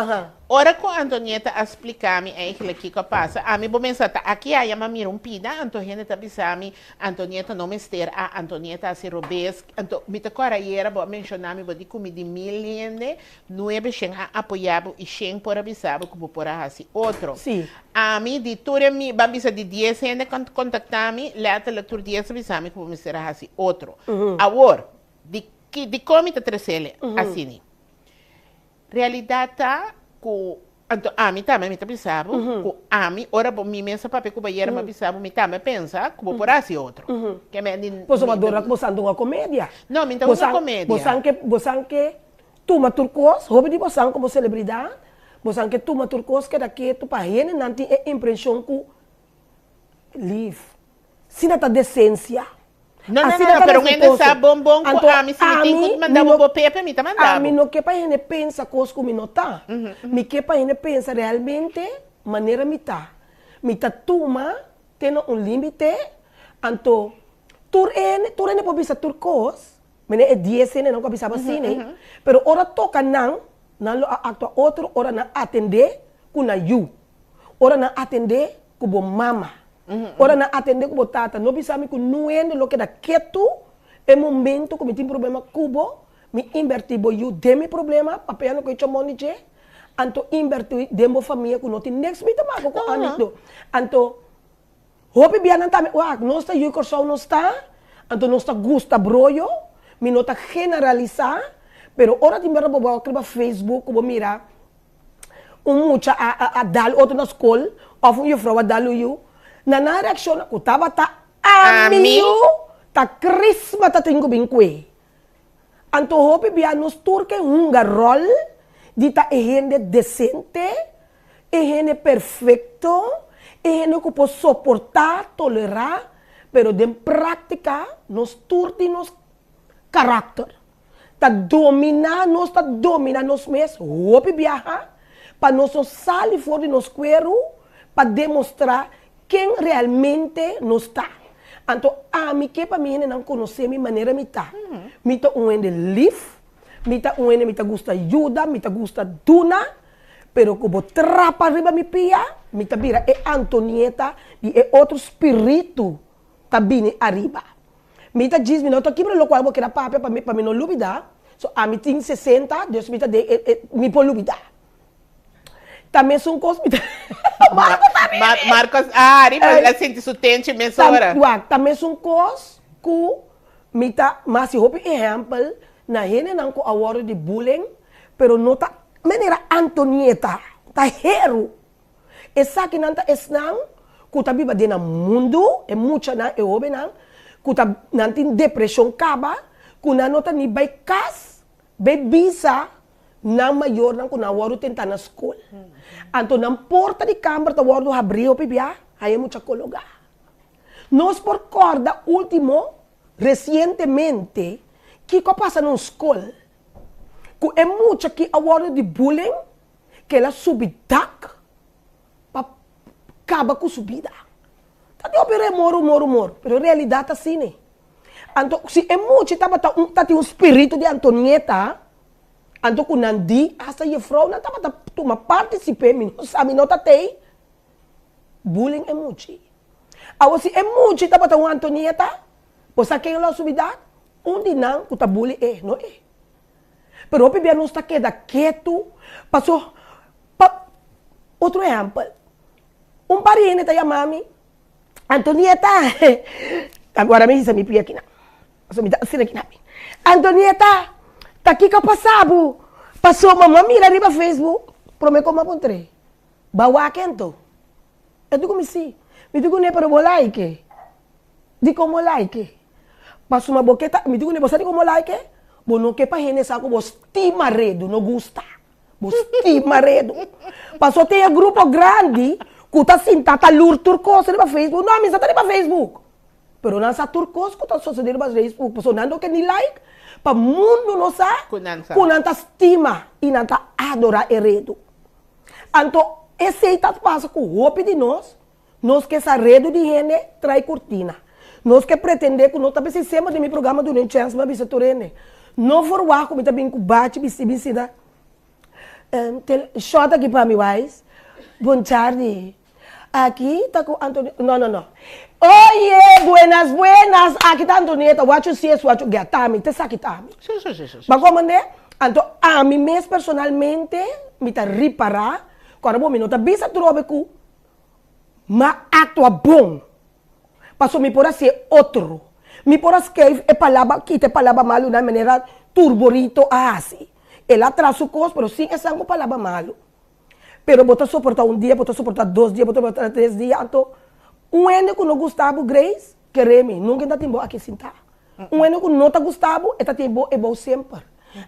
Ora com a Antonieta a explicar-me aquilo que passa, a mim vou pensar, aqui há uma mira pida, Antonieta tá pensando, Antonieta não me ester, a Antonieta se robes, me te cora era vou mencionar-me, vou dizer que de 1000 9 a apoiado e 100 por avisado que vou por assim outro.
Sim.
A mim de tudo me babisa de 10 contactar-me, leta leitura 10 avisar-me que vou me ser assim outro. Agora, de como te trecele assim. Realidade tá com ami também me pensava com ami ora bom me mensa papel que vai me pensava me também pensa que vou por assim outro que me
você vai adorar que você anda uma comédia
não me então uma comédia
você que tu maturcos hobby de você como celebridade você que tu maturcos que daqui tu para ele não tem impressão com live se não tá decência.
Não, pero ainda sabe bom com a mim se me tem que mandar um pepe, me tá mandando.
A mim não que para ele pensa coisa como não tá. Me que para ele pensa realmente maneira me tá tuma tem limite, então tur ene pode pensar tur coisa, mas é 10 ene não pode pensar assim, né? Pero ora toca não atua outro ora não atender com na you, ora não atender com bom mama. Ora na atender com tata, não pensamos que não é no que da quieto, é momento que me tem problema cubo, me inverti boiu de meu problema, papel no que eu chamo de, anto inverti de minha família que não tem next me também com anito, anto hope bia não tá, não está eu corção não está, anto não está gusta broio, me não está generalizar, pero ora de mera boba que Facebook como mira, mucha a dar outro na escola, ou eu frau a dar eu na reação que estava amigo tá crisma tá tenho bem que anto hope bia nos turque rol de tá gente decente é perfeito, é que pode suportar, tolerar, pero de prática, nós turti nos caráter. Tá dominar nós mesmos. Hope viajar, para nós sair fora de nós quero, para demonstrar quem realmente nós está. Então, que para mim não conhecer minha maneira de estar. Me tá livre, me tá gosta ajuda, me tá gosta duna, pero como trapa arriba me pia, me tá vira Antonieta e outro espírito tá vindo arriba. Me tá diz, me não tô aqui para o qual eu quero papel para mim não duvidar. So, me tem 60, Deus me tá me pode duvidar. Também são coisas.
Marcos, arriba, sente sustente mesora.
Também são coisas que me tá, mas se houve exemplo, na gente não com a hora de bullying, pero não tá, maneira Antonieta, tá hero. Essa que não tá esnang, que tá viva dentro do mundo, é muita não, é houve não, que tá não tem depressão caba, que não tá nem vai cas, vai bisa, não maior não que na hora tentar na escola. Então, na porta de câmara, tá hora do abriu, pibia, aí é muita colocar. Nós por corda, último, recentemente, que passa na escola, que é muito que a hora de bullying, que ela subida, para acabar com a subida. Tá de operar moro, pero a realidade é assim, né? Então, se é muito, tá um espírito de Antonieta, então, quando Nandi, essa e Frau, não estava a participar, não tem. Bullying é muito. Agora, se é muito, estava a Antonieta, você quer lá subida, onde não, que o bullying é, não é? Pero o bebê não está quieto, passou. Outro exemplo. Parente está chamando Antonieta. Agora me diz, me pia aqui não. Me dá aqui não. Antonieta. Tá aqui que eu passava. Passou mamãe mira ali no Facebook. Prometo como apontrei. Bawa quento. Eu digo assim. Me digo nem para o like. Digo como like. Passou uma boqueta. Me digo nem você digo como like. Bom não que para gente sabe você estima redo, não gusta. Você estima redo. Passou tem um grupo grande que tá sentado lur turcos no Facebook. Não, me está no Facebook. Pero não sa turcos que tá sucedendo no Facebook. Passou não que nem like. Para o mundo não sabe, kunanta estima e não adora heredo. Então, esse aí passa com o roupa de nós que essa redo de gente trai cortina. Nós que pretender que nós também sistema de meu programa do New Chance, mas isso torene. Não for o ar como também com bate, bisibisida. Shota aqui para mim, guys. Boa tarde. Aqui está com Antônio. Não. Oye, buenas. Aqui está Antonieta. What you see is what you get. Tami, te sabe tami.
Sim.
Mas como é? Então, a mim mesmo personalmente, me tá reparar. Quando eu não tá bisa trobe com, mas atua bom. Passou me por ser outro. Me por escrever palavra que te palavra malo na maneira turborito assim. Ela traz o costo, mas sim essa é palavra malo. Pero botar suportar dia, botar suportar 2 dias, botar suportar 3 dias. Então, ano que não gostava, Grace, queremos, nunca está tempo aqui sentar. Ano que não está gostava, está tempo é bom sempre.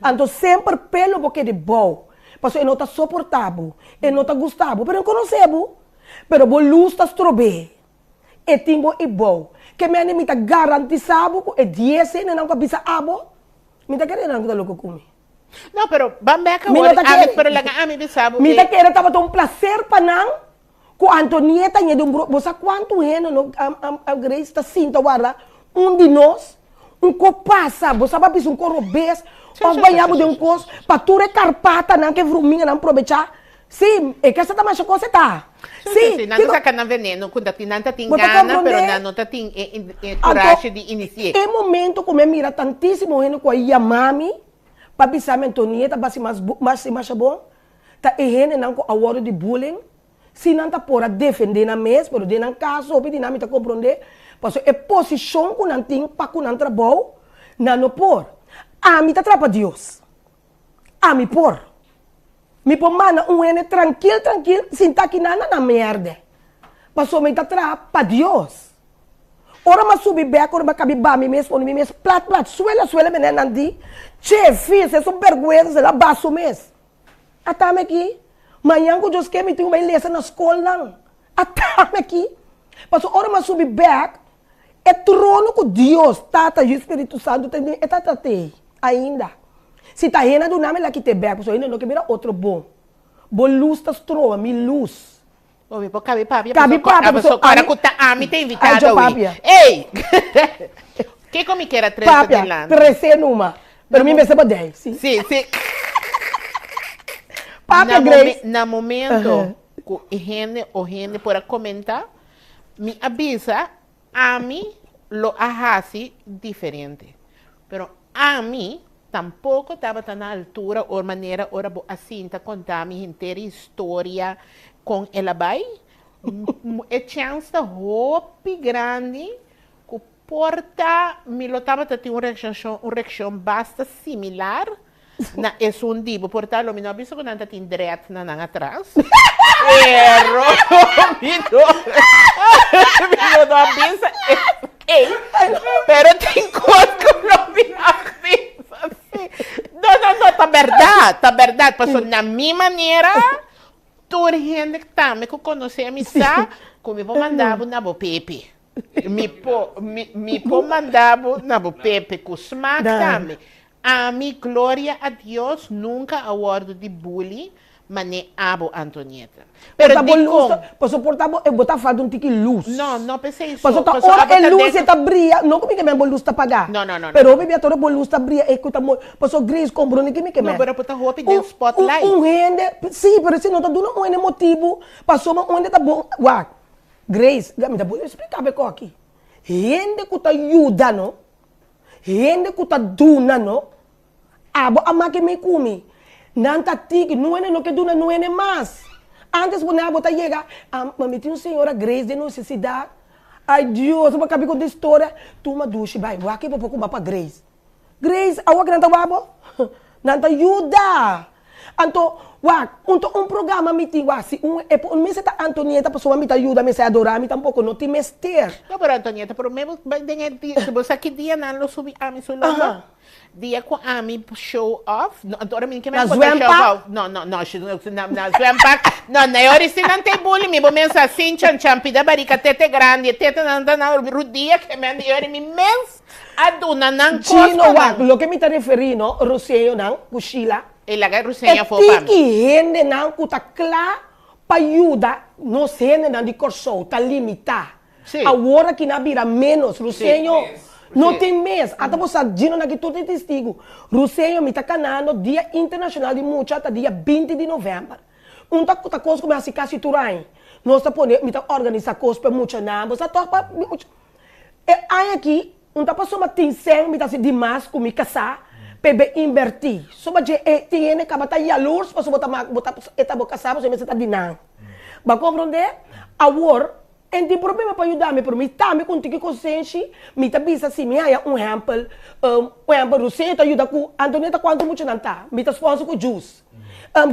Então, sempre pelo porque de bom. Porque não está suportável, não está gostava, pero não conhecemos. Pero a luz está estrobe. É tempo é bom. Que me está garantizado que é 10 anos, não cabeça abo. Me está querendo que está louco comigo.
Não, pero bambeca pero lang ami bisabo.
Me tá querendo tava um prazer para não com Antonieta e de um grupo. Você quanto ano no a Grace está sinta agora de nós que passa, você vai pisar corro bes, ou banhamos de coisa para tu recarpata não que fruminha não aproveitar. Sim, é que essa tá mais coisa tá.
Sim, não tá cana veneno, quando tinanta tem gana, pero não tá tem coragem de iniciar.
É momento como mira tantíssimo gente com a mami. Para pensar em Antonieta, para ser mais bom, tá errando não com a hora de bullying, se não tá por defender na mesa, pero de não caso, ou de não tá compreender, porque é posição que não tem para que não trabalho, não por. A mim tá trapa Deus, a mim por. Me por mana ano tranquilo, sem tá aqui nada na merda, porque me tá trapa Deus. Ora mas subi beco, ora mas cabe bami mesmo, plat, suela menina andi. Che, fiz, é só vergonha, é lá baixo mesmo. Até aqui, Manhã que eu just me tenho uma lesson na escola não. Até aqui. Passo hora mas subir back. É trono com Deus, Tata e o Espírito Santo tem é tata ainda. Se tá rena do nome lá que te back, passo ainda não que mira outro bom. Bo luz tá trova, mi luz.
Ouvi, pô, cabe papi.
Cabe papi,
a pessoa cara que tá a mim tem invitado
aí.
Ei! Que como que era 3
Papia, 13 numa. Pero mim me receba 10. Sim.
Sim.
Papia Grace.
Na momento que o gente para comentar, me avisa a mim lo hace diferente. Pero a mim tampouco estava na altura ou maneira ora assim tá contar minha inteira história com ela vai. É chance da roupa grande que porta me lo estava tendo uma reação bastante similar. Na é um tipo portalo me não aviso que não tem direto na atrás. Pero me não avisa. Pero tem coisa que não me avisa. Não, tá verdade. Passou na minha maneira. Toda gente que tá me conhece a missa, como vou mandar na bo Pepe. Me pô mandar na bo Pepe com smack também. A mim, glória a Deus, nunca awardo de bullying, mas nem abo Antonieta.
Pero posso portar, eu botar falta um tique luz.
Não pensei isso.
Posso tá hora é luz e tá brilha, não como que minha luz tá apagar.
Não.
Pero eu bebia toda a luz tá brilha, e que tá posso gris com bruno que me queima.
Não, pero botar roupa de spotlight.
Rende, sim, pero se não tá dando um motivo, passou uma onde tá bom. Uau, Grace, me dá bom explicar bem aqui. Rende que tá ajudando, rende que tá dando, abo ama que me come. Nanta tique, não é no que duna, não é mais. Antes, quando a bota chega, mami, tinha uma senhora Grace de necessidade. Ai, Deus, eu vou acabar com a história. Toma duche, vai, vou aqui para pouco para Grace. Grace, a outra não babo? Não te ajuda. Então, um programa me tem, se um mês está Antonieta, a pessoa me ajuda, me adorar, me tampouco não te mester.
Não, pero Antonieta, pero mesmo, se você aqui dia não lo subi a mim solo. Dia com a mim show off, agora me que me show off. Não, na Zwempak. Não, na hora se não tem bullying, me vou pensar assim, pida barica, tete grande, tete na rudia, que me ande me mens, aduna não costa.
Gino, lo que me está referindo, Roseio, não, Cuchila.
Ele é Roseio, for para mim.
E gente não, que está claro, para ajudar, não se gente não de corso, está limitar. Agora que não vira menos, Roseio. Não tem mês. Até você diz que tudo é testigo. Roseio me está canando Dia Internacional de Mulher, dia 20 de novembro. Tá coisa como assim, casi turai. Nós tá pondo, me tá organizar coisa para mulher não. Você tá para aí aqui, tá passando uma tensão, me tá se demais com me casar, para invertir. Só para tem que botar aí a luz, para botar eta casar, você me tá dinando. Vai compreender? Agora e tem problema para ajudar-me, pero me tá me contigo consciência, me tá bisa assim, me há um exemplo, você tá ajuda com Antonieta quanto muito não tá, me tá sponsor com juice.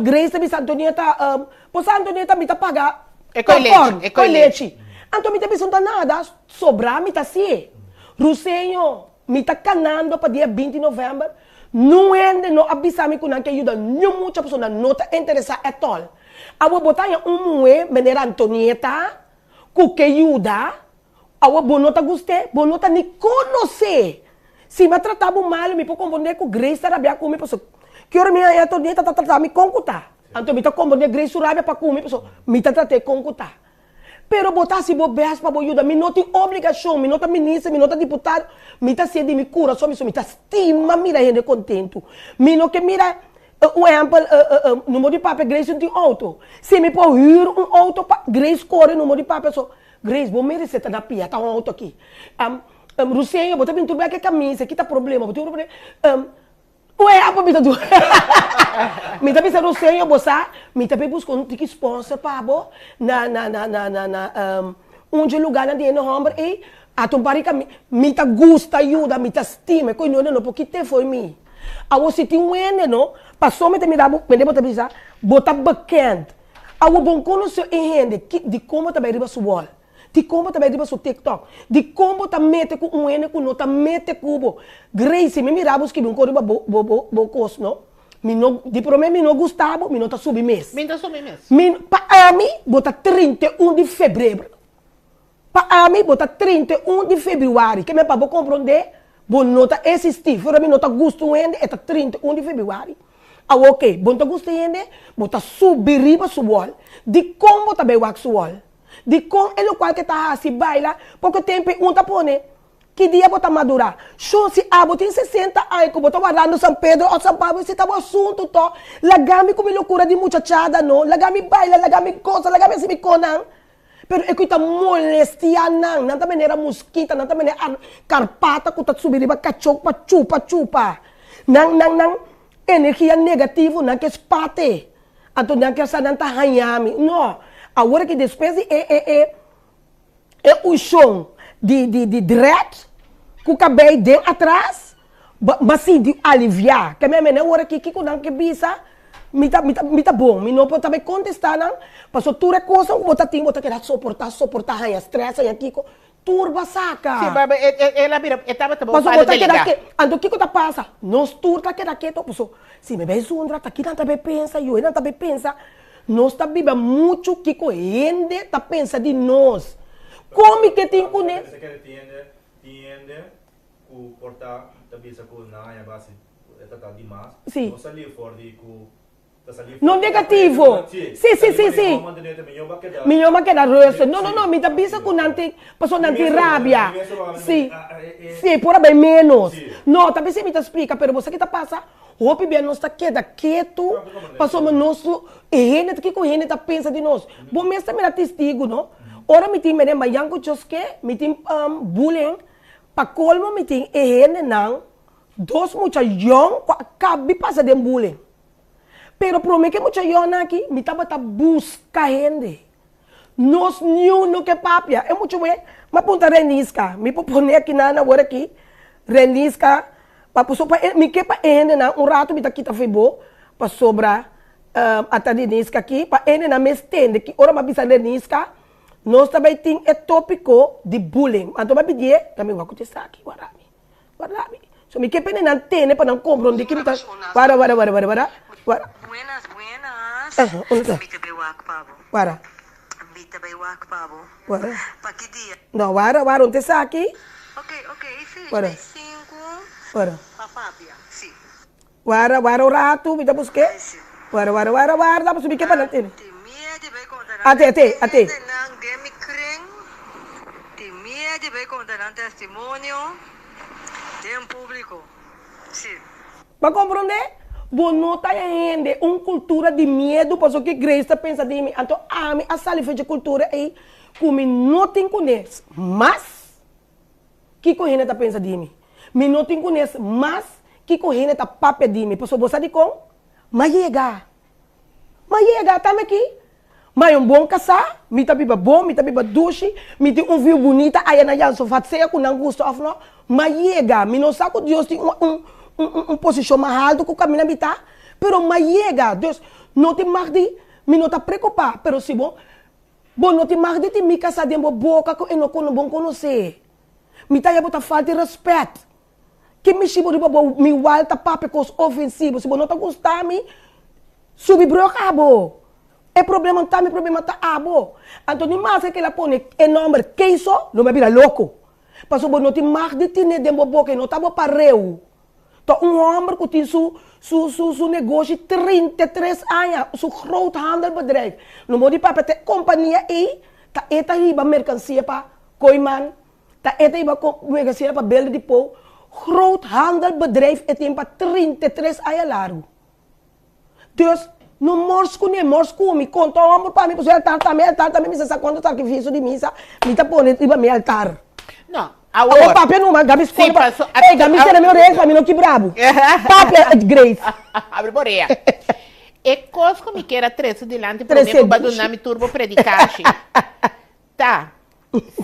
Grace bisa Antonieta, pois Antonieta me tá pagar
com leite.
Então me tá bisa não nada, sobrar me tá assim. Rosenho, me tá canando para dia 20 de novembro, não avisa-me que não quer ajuda, não muita pessoa não tá interessada at all. Eu vou botar mulher, maneira Antonieta, que ajuda, eu bonota gostei, bonota nem conhecer. Se me tratava mal, me pode confundir com Grace Sarabia comigo, pessoal. Que hora minha Antonieta tá tratando me concutar. Então me tá confundir Grace Sarabia para comigo, pessoal. Me tá tratando concutar. Pero botar se bobeas para ajuda, me não tem obrigação, me não tá ministra, me não tá deputado, me tá sede me cura, só me tá estima, mira gente contento. Me não que mira um exemplo, número de papel, Grace não tem auto. Se me pôr um auto, Grace corre número de papel, só. Grace, vou merecer tá na pia, tá um auto aqui. Rosenho, vou ter que turbar que camisa, que tá problema, vou ter problema. Apa me tá do. Me tá pensando Rosenho, bossa, me tá buscando um ticket sponsor para bo onde lugar na dinheiro hombre e a tomparica me tá gusta ajuda, me tá estima, coi não porque te foi mim. A você tem um ene não, passou me dá me deu botar botar backhand. A o bom conhecer em gente de como tá riba su wall, de como tá riba su TikTok, de como tá mete com um ene com não tá mete cubo. Grace me mirava que não corriba bo cos não. De promessa, mi não gostava, mi não tá subi mês.
Minta sumi mes.
Para mim, bota 31 de fevereiro. Para mim, bota 31 de fevereiro. Que me para compreender, bom nota existir. Fora mim nota gosto ainda, é 31 de fevereiro. Ah, ok, bom tá gosto ainda, bota subir riba suol. De como bota bem o suol. De como é o qual que tá assim, baila, porque tempo um tá pone. Que dia bota madurar? Show se abo tem 60 anos, que bota guardando São Pedro ou São Pablo, se tá bom assunto, to. Lagami com loucura de muchachada, não. Lagami baila, lagami coisa, lagami se me conan. Pero é que tá molestia, não também era mosquita, não também era carpata, que tá subir riba, cachorro, chupa. Não, energia negativa, não que espate. Então não que essa não tá ranhame. Não, agora que depois é o chão de dread, que o cabelo dentro atrás, mas sim de aliviar. Que a minha menina, agora que não que bisa, me tá bom, me não pode também contestar, não. Passou tudo é coisa, eu vou ter que suportar, ranha, estresse, e aqui, turba saca.
Sim, baba, ela estava também
Passou
para
botar
delegar.
Ando que tá passa, nós turta que daqui, passou, se me vejo undra, tá aqui não também pensa, eu não também pensa, nós tá bíblia muito que corrende, tá pensa de nós. Como que tem com ele?
Você quer entender que portar também sacou na área base é total demais.
Sim.
Não salir fora de
não negativo. Sim. Melhor que dar rosto. Não, me dá bisa com nante, passou nante rabia. Sim, por bem menos. Não, também se me tá explica, pero você que tá passa, hope bem nós tá quieto, passou nosso, e ele que com ele tá pensa de nós. Bom, mesmo também é testigo, não? Ora me tem menina mayango choske, me tem bullying, pa colmo me tem ele não, dos mucha young, cabe passa de bullying. Pero pro me que mucha young aqui, me tava busca gente. Nos new no que papia, é muito bem, mas ponta renisca, me propone aqui na agora aqui, renisca, pa puso pa me que pa ele não, rato me tá aqui tá febo, pa sobra a renisca aqui, pa ele na me estende que ora me bisa renisca. Nós também temos o tópico de bullying. Então, eu pedi, também vou contestar aqui, guardami. So, me quepe na antena para não compreender que me está... Para.
Buenas.
Mita
bewak pabo.
Para.
Mita bewak pabo.
Para.
Pa que dia?
Não, para, onde está aqui?
Ok, sim.
Para.
5.
Para.
Pa papia, sim.
Para, o rato, me dá busque. Para, dá para subir que para a antena. Até.
Timide vai contar um testemunho em público. Sim.
Para compreender? Bom, não está ainda uma cultura de medo, porque que a igreja pensa de mim. Então, a sala de cultura aí, como não tem conhece, mas que correndo está pensa de mim. Me não tem conhece, mas que correndo está papel de mim. Porque você diz com, mas chega, tá aqui. Mas um bom casar, me tá biba bom, me tá biba duche, me tem view bonita, aí na jança faz ceia com não gosto of não, mas chega, me não sabe que Deus tem posição mais alta que o caminho habitar, pero mas chega, Deus não tem mais de, me não tá preocupado, pero se bom não tem mais de ter me casar de boca que eu não bom conhecer, me tá botar falta de respeito, que me chibo de bobo, me walta papo com os ofensivos, se bom não tá gostando me, subir pro cabo. É problema tá abo. Então, mais que ela põe enorme queijo, não me vira louco. Porque não tem mais de ter de boca, não tá bom para reu. Então, homem que tem seu negócio 33 anos, seu groothandelbedrijf. Não pode para ter companhia aí, tá eta riba mercancia para Koiman, tá eta riba mercancia para Belde de Pou. Groothandelbedrijf é tem para 33 anos largo. Dus no morsco me conta amor para mim, porque altar também me sabe quando sacrifício de missa, me tá pondo riba meu altar.
Não,
agora. O papel não, gabi escolha. Ei, gabi será meu rei, para mim não que brabo. Papel é grace.
Abre boreia. E cosco me queira trecho delante para mim abandonar me turbo predicar. Tá.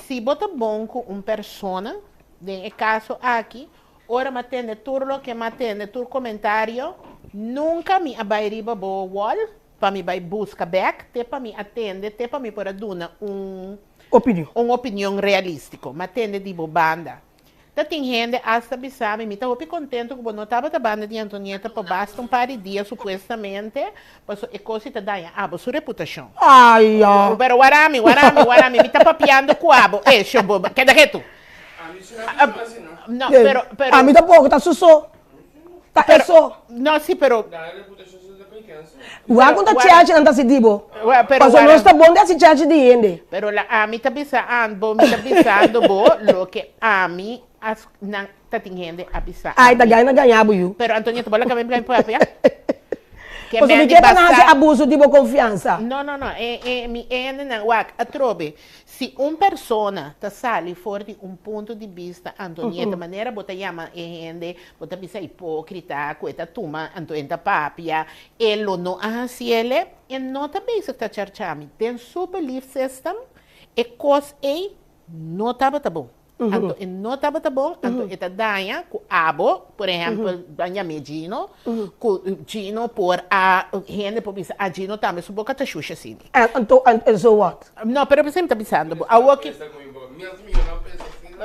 Se bota bom com persona, de caso aqui, ora matende turlo que matende tur comentário. Nunca me abairiba boa wall, para me vai busca back, te para me atende, te para me para duna opinião realístico, me atende de banda. tá tem gente hasta bisabe, me tá opi contento que não tava da banda de Antonieta por basta par de dias supostamente, mas é coisa tá daí, sua reputação.
Ai, ó.
Pero warami, me tá papiando com abo, seu boba, quer daquele tu? Não, pero...
A mim tá pouco, tá sussô. Tá eso.
Não, sim, pero...
Wa kunta charge anda si dibo.
Pero
Paso no está bom de si charge de ende.
Pero la a mí tá bisando, lo que a mí não tá tendo a bisar.
Ai, tá ganhando you.
Pero Antonieta, bola que vem para ya.
Paso me queda na esse abuso de confiança.
Não, me ende na wak atrobe. Se persona tá sali fora de ponto de vista Antonieta, maneira bota chama ende, bota bisa hipócrita, coita tuma, Antonieta papia, elo no ele, e não tá bem se tá charchami. Tem super belief system, e cos não tava tá bom. Anto não estava tá bom, anto eta danha com abo, por exemplo, danha me Gino, com Gino por a gente por bisa a Gino também sua boca tá xuxa assim.
And so what?
Não, pero você tá pensando, a walk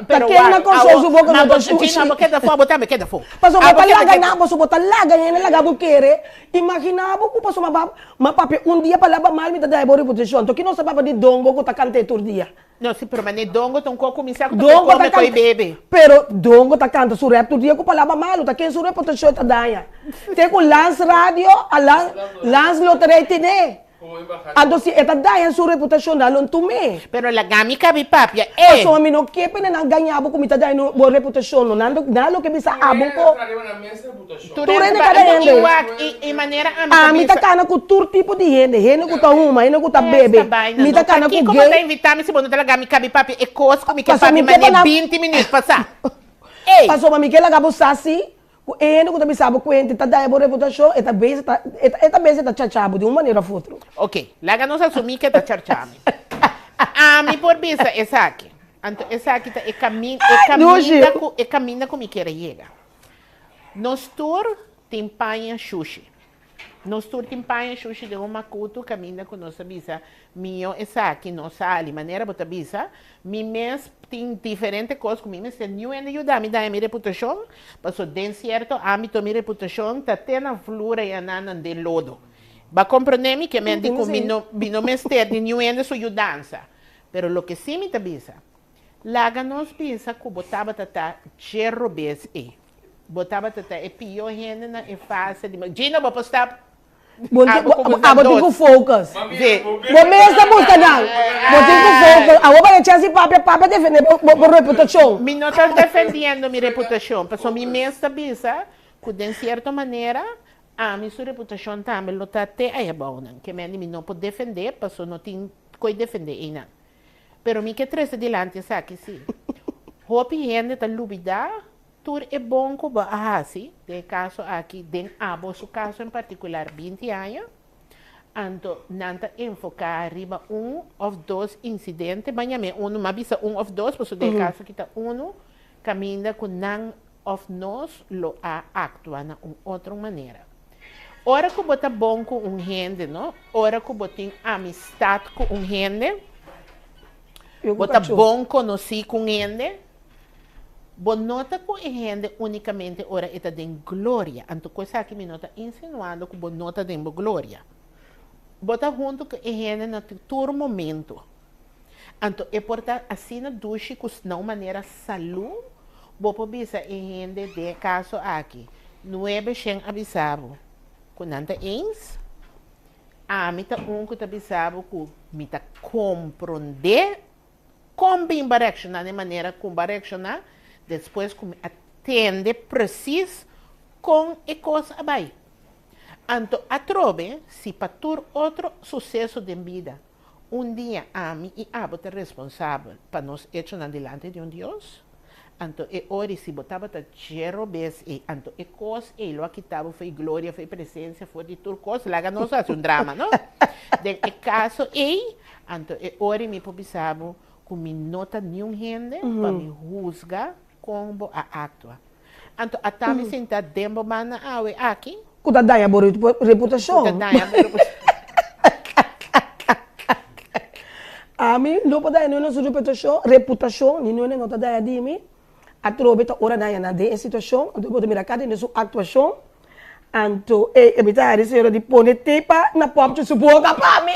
Pero na console sua boca não tá xuxa.
Gino boca da fogo, também queda fogo.
Paso bota laga na bo bota laga ene laga bo querer. Imaginava que paso ma papi dia para mal me dá boa reputação. To que não sabia de dongo que tá cante tur dia.
Não, se pero mas dongo tão co começar com
dongo
tá coi bebe.
Pero dongo tá canta sur rap tur dia que palavra mal, tá quem sur reputação tá danha. Tem com Lance Radio, a Lance Loteria tine. Ando si eta dayan su reputação da lon tume.
Pero la gami kabi papia,
Paso a mim não que pena não ganhava com mita dayan boa reputação, não nalo que bisa abon ko.
Turene kada ende. E maneira
a mita kana com tur tipo de gente que tá uma, gente que tá bebe. Mita kana com
como tá invitar me se bono da gami kabi papia e cosco me que papi mane 20 minutos passar.
Ei. Paso a mim que ela gabo sasi. Ele que também sabe que tá dando boa reputação, esta vez tá chachabo de uma maneira ou outra.
Ok, lá nós assumimos que tá chachabo. A mim por bisa essa aqui. Então essa aqui tá caminha como quer chegar. Nós tur timpanha sushi. Nós tur timpanha sushi de uma culto caminha com nossa bisa. Mio essa aqui nossa ali maneira bota bisa. Mi mes tem diferente coisas comigo, se não ainda ajuda me dá a minha reputação, mas de certo âmbito minha reputação tá tendo flora e anana de lodo. Ba compreender que me digo não me ester de não ainda sua ajudança. Pero lo que sim me tabisa, laga nos bisa que botava tata gerro bes botava tata é pior ainda na é fácil de Gino vou postar
Abo com focus. Você está buscando. Você com focus. Abo para echar papi defender por reputação.
Me não estou defendendo minha reputação, mas me mesma bisa que de certa maneira a minha reputação também não está até aí bom, que me não pode defender, mas não tem coisa defender ainda. Pero me que três adiante sabe sim. Hope gente está lubida. Tur é bom que assim, de caso aqui, de su caso em particular, 20 anos, então, nanta enfocar arriba ou dois incidentes, mas me avisa ou dois, mas de caso que está caminha com não ou nós lo atua na outra maneira. Ora que você bom com gente, não? Ora que você tem amistade com gente, você bom conhecer com gente, bonota com a gente unicamente ora está de glória. Então, coisa que me nota insinuando que bonota de glória. Bota junto com a gente no todo momento. Então, é portar assim na duche com não maneira saúde. Vou bisa a gente de caso aqui. 9 sem avisado. Com nanta ens. A mim tá que tá avisado que me tá compreender como bem direcionar de maneira como direcionar. Depois atende preciso com a coisa abaixo. Então, atrobe, se para outro sucesso de vida, dia a mim e a você responsável para nós hecho na delante de Deus, então, é hora se botava a zero vezes, então, é coisa, lo aqui estava, foi glória, foi presença, foi de tudo coisa, lá nós fazemos drama, não? De caso, então, é hora me pobisava, com me nota nenhum gente, para me juzgar, como a atua. Então, a tami senta dembo mana awe aqui.
Kuta daya boa reputação.
Kuta daya boa reputação.
A mim, não pode dar nenhuma reputação, nenhuma não está daya de mim. a trobe ta ora na de situação, então botar mira cada nessa atuação, então e me tá a senhora de pôr tepa na pop de suboca para mim.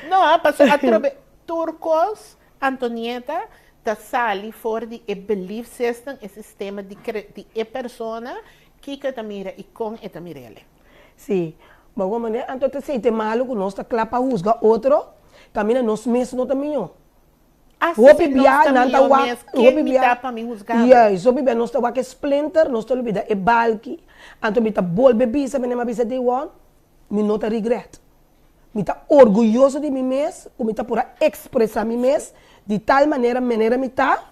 Não, passou a trobe turcos, Antonieta, da sali for de e belief system, e sistema de persona que tamira e com e tamirele.
Sim, mas como né, então te sente malo que nós tá clapa usga outro, camina nós mesmos não também.
Hopi bia nanta wa, hopi bia para mim usgar.
Yes, hopi bia nós tá wa que splinter, nós tá lubida e balki, então me tá bol bebi, sabe nem mais de one, me não tá regret. Me tá orgulhoso de mim mesmo, me tá pura expressar mim mesmo, de tal maneira me tá,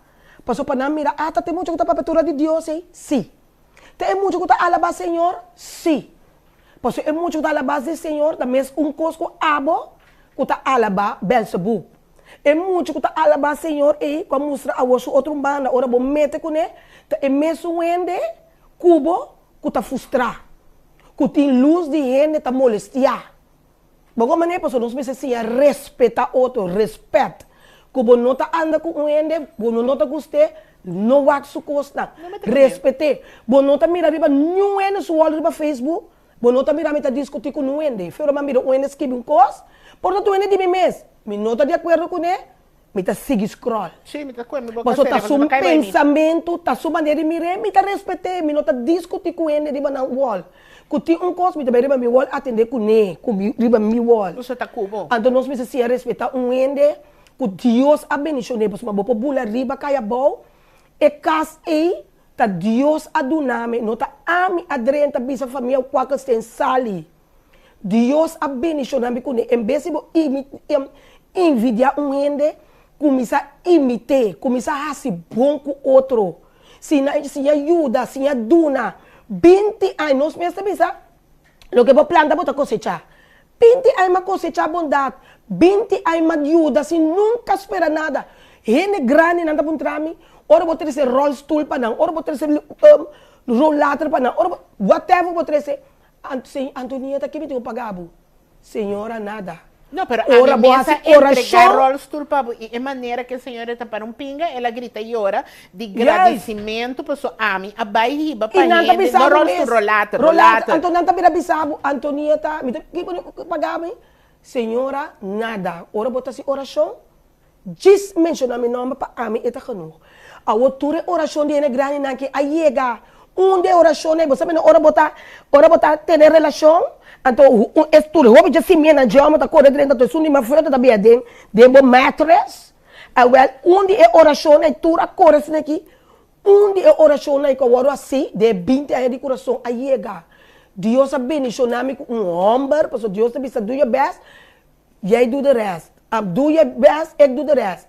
passou para não mirar, tá tem muito que tá papetura de Deus, sim. Tem muito que tá alabar Senhor, sim. Passou é muito que tá alabar o Senhor, da mesmo cosco abo, que tá alabar Belzebu. É muito que tá alabar Senhor, e com mostra a outro banda, ora bom mete com ele, é mesmo ende, cubo, que tá frustrar, que tem luz de gente tá molestar. Bom, maneira pessoa nós precisamos respeitar outro, respeito. Como não tá anda com um ende, como não tá gostei, não vai se costa. Respeite. Bom, não tá mira riba nenhum ende su wall riba Facebook. Bom, não tá mira me tá discutir com um ende. Fero ma mira um ende escreve um coisa. Portanto, o ende de mim mesmo. Me não tá de acordo com ele, me tá sigue scroll.
Sim, me tá com ele.
Mas tá sum pensamento, tá sua maneira de mirar, me tá respeite, me não tá discutir com ele riba na wall. Kuti coisa me também riba mi wall atender com ele, com riba mi wall.
Você tá cubo.
Então nós precisamos respeitar um ende. Que Deus abençoe, porque uma boa bula riba caia bom, e cas ei, tá Deus aduname, não tá ami adrenta bisa família qualquer tem sali. Deus abençoe nami com em vez de envidiar um ende, começa a imitar, começa a fazer bom com outro. Se ajuda, se aduna, 20 anos, nós mesmo bisa, lo que vou plantar, vou cosechar. 20 anos uma cosechar bondade. 20 anos uma ajuda, assim, nunca espera nada. Gente grande nanda puntrami, ora vou ter roll stool para não, ora vou ter rollator para não, ora whatever vou ter Antonieta que me tem pagado. Senhora nada.
Não, pero a mesa entregar roll stool para e maneira que a senhora está para pinga, ela grita e ora de agradecimento para sua ami, a riba para gente, no roll stool rollator.
Antonieta me bisabo, Antonieta, me que pagava. Senhora, nada. Ora botar se oração. Diz mencionar meu nome para a mim, está genoeg. A outra oração de grande na que a chega. De oração é você não ora botar ter relação. Então, tudo o que se me na jama tá correndo dentro do sundo mas foi da bia de mattress. De oração é tudo a correr aqui. De oração é que o oro assim de 20 anos de coração a chega. Deus abençoe nami com ombro, porque Deus te bisa do your best, jij do the rest. Do your best, ik do the rest.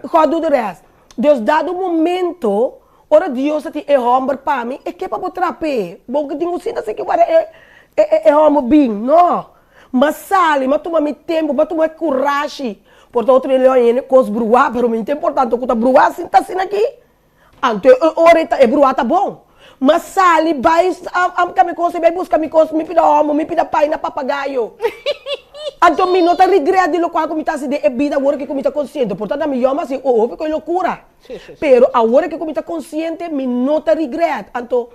God do the rest. Deus dado momento, ora Deus te é ombro para mim, é que para botar pé. Bom que tenho sido assim que agora é ombro bem, não. Mas sale, mas toma meu tempo, mas toma coragem. Portanto, ele olha coisa bruar, pero muito importante, que tá bruar assim tá assim aqui. Então, ora é bruar tá bom. Mas sali, vai me coisa, vai buscar me coisa, me pida homo, me pida pai na papagaio. Então, me nota regredo de lo qual me tá se de vida agora que me tá consciente. Portanto, me chama assim, fico em loucura. Pero agora que me tá consciente, me nota regredo. Então,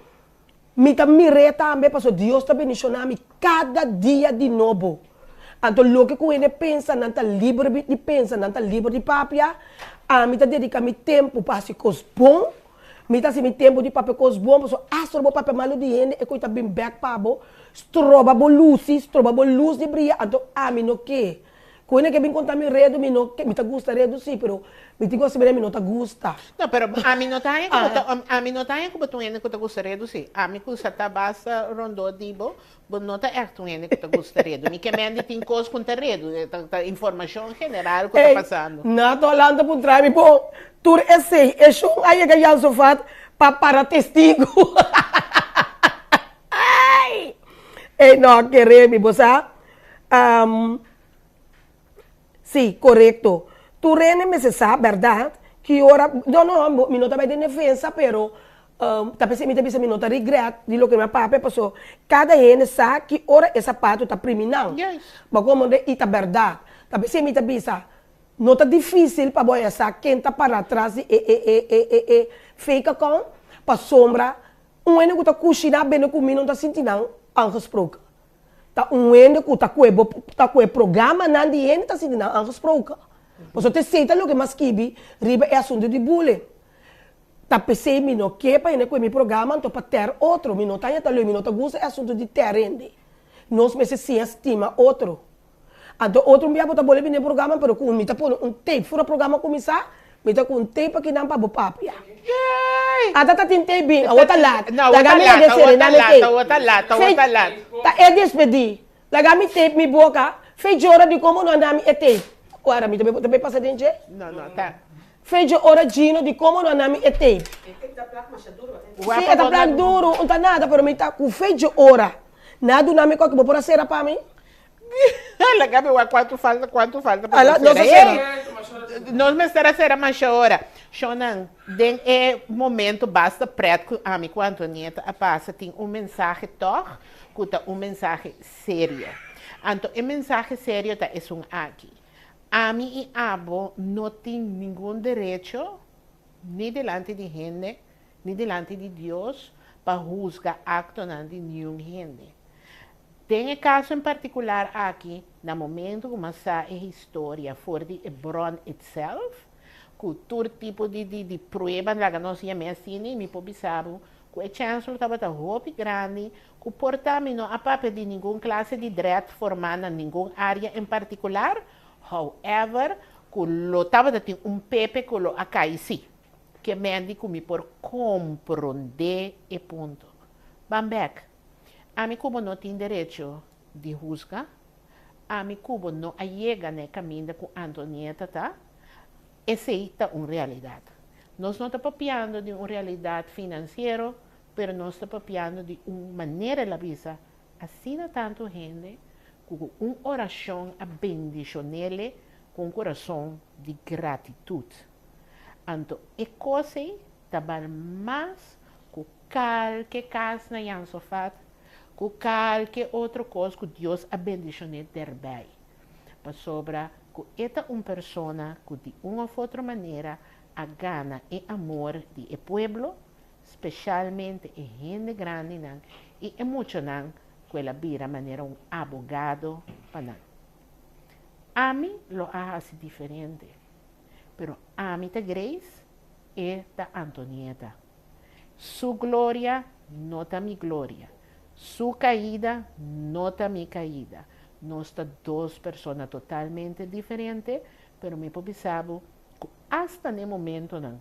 me tá mirando também, porque Deus tá abençoando cada dia de novo. Então, lo que ele pensa, não tá livre de pensar, não tá livre de papia, a mim tá dedicar meu tempo para se coisa bom. Me tá se me tempo de papel coisa bom, porque astrobo papel malo de gente, e coisa bem back para bo, stroba bo luz de brilha, então mim não que. Quando é que bem contar me redo, me não que, me tá gusta redo sim, pero me digo assim, me não tá gusta.
Não, pero a mim não tá como tu ainda que tá gusta redo sim. A mim que tá basta rondou dibo, mas não tá tu ainda que tá gusta redo. Me que me tem coisa com tá redo, informação general que tá passando.
Não tô falando por trás, me pô, tu esse, é aí que já sofá para testigo. Ai. Não querer me botar. Sim, correto. Tu me se sabe, verdade, que ora, não, me nota bem de defesa, pero talvez me nota regret de lo que meu papai passou. Cada gente sabe que ora esse sapato está criminal.
Yes.
Mas como é verdade, talvez me bisa, não tá difícil para boia essa quenta para atrás e fica com para sombra ano que tá cozinhar bem comigo não tá sentindo angesproken. Tá ano que tá com programa não de gente tá sentindo angesproken. Por isso te senta lo que mais kibi riba é assunto de bullying. Tá pensei me não que para ir com meu programa então para ter outro me não tá ainda lo me não tá gosta é assunto de terrende. Nós meses se estima outro. Então, outro dia eu vou no programa, mas com me pôr tape, fora o programa começar, me tá com tape aqui não para o papo. Até tá tem tape bem, a outra lata.
Não, outra lata.
Tá é despedir. Laga me tape me boca, fez hora de como não andar me tape. Agora me também passa dentro.
Não, tá.
Fez hora de como não andar me tape. Sim, é da placa duro, não tá nada, mas me tá com fez hora. Nada não me coque, vou pôr a cera para mim.
Legal, quanto falta nós me será mais hora. Shonan, den momento basta prático a mim com a Antonieta a passa tem mensagem tor, cuta mensagem sério. Então, mensagem sério tá é aqui. A mim e abo não tem nenhum direito nem delante de gente, nem delante de Deus para juzgar acto de nenhum gente. Tem um caso em particular aqui, no momento que começa a história for de Hebron itself, com todo tipo de prova que nós temos assim, me pobisabo, que o chancellor estava muito grande, que o portamento não há de nenhuma classe de direito formada em nenhuma área em particular, however, que lo estava de pepe que lo acaísi, que me me por compreender e ponto. Bambek. A mim como não tem direito de juzgar, a mim como não chega no caminho com Antonieta, tá? Aceita uma realidade. Nós não estamos papiando de uma realidade financeira, mas nós estamos papiando de uma maneira de vida. Assim, tanto gente, com uma oração a bendição nele, com um coração de gratitude. Então, é coisa que mais com qualquer caso na sofá, com qualquer outra coisa que Deus abençoe também. Para sobra, que esta uma pessoa que de uma ou outra maneira a gana e amor de pueblo, especialmente a gente grande e emocionante, que ela vira maneira um abogado para a mim lo hace diferente, pero a mim te Grace e ta Antonieta. Su glória não ta mi glória. Su caída não está minha caída. Nós estamos duas pessoas totalmente diferentes, mas me pobisabo que hasta no momento não.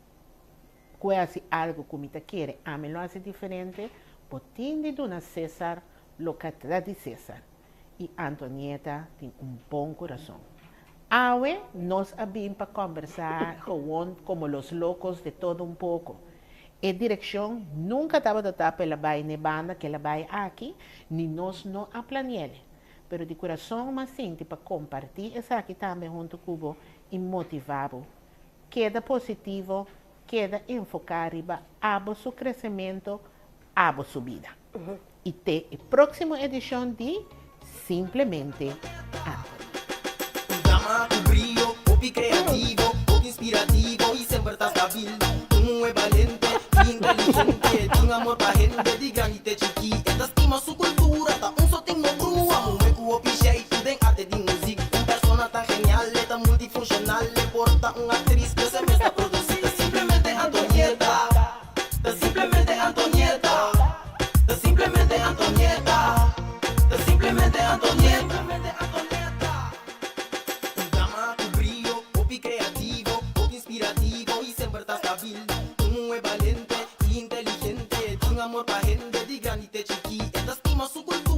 Que é algo que me quer, a mim lo hace diferente, potinde de uma César, lo que está de César. E Antonieta tem bom coração. Awe, nós abrimos para conversar como os loucos de todo pouco. A direção nunca estava de tapa ela vai na banda que ela vai aqui, nem nós não a planeamos. Pero de coração, mas sim, para compartilhar essa aqui também junto com e motivado. Queda positivo, queda enfocar riba, abo seu crescimento, abo sua vida. E até a próxima edição de Simplesmente
Dama com brilho, hobby criativo, hobby inspirativo e sempre tá estável. É valente, inteligente, tem amor pra gente, de grande te chiqui. Esta estima sua cultura, tá só tem no crua. É com o jeito, tem arte de música. Persona tá genial, tá multifuncional. Porta atriz que se me está produzida. Simplesmente Antonieta, tá simplesmente Antonieta, tá simplesmente Antonieta, tá simplesmente Antonieta. Dama com brillo, hobby criativo, hobby inspirativo e sempre tá estável. É valente, inteligente, tem amor pra gente, de grande te chiqui. Esta estima sua cultura.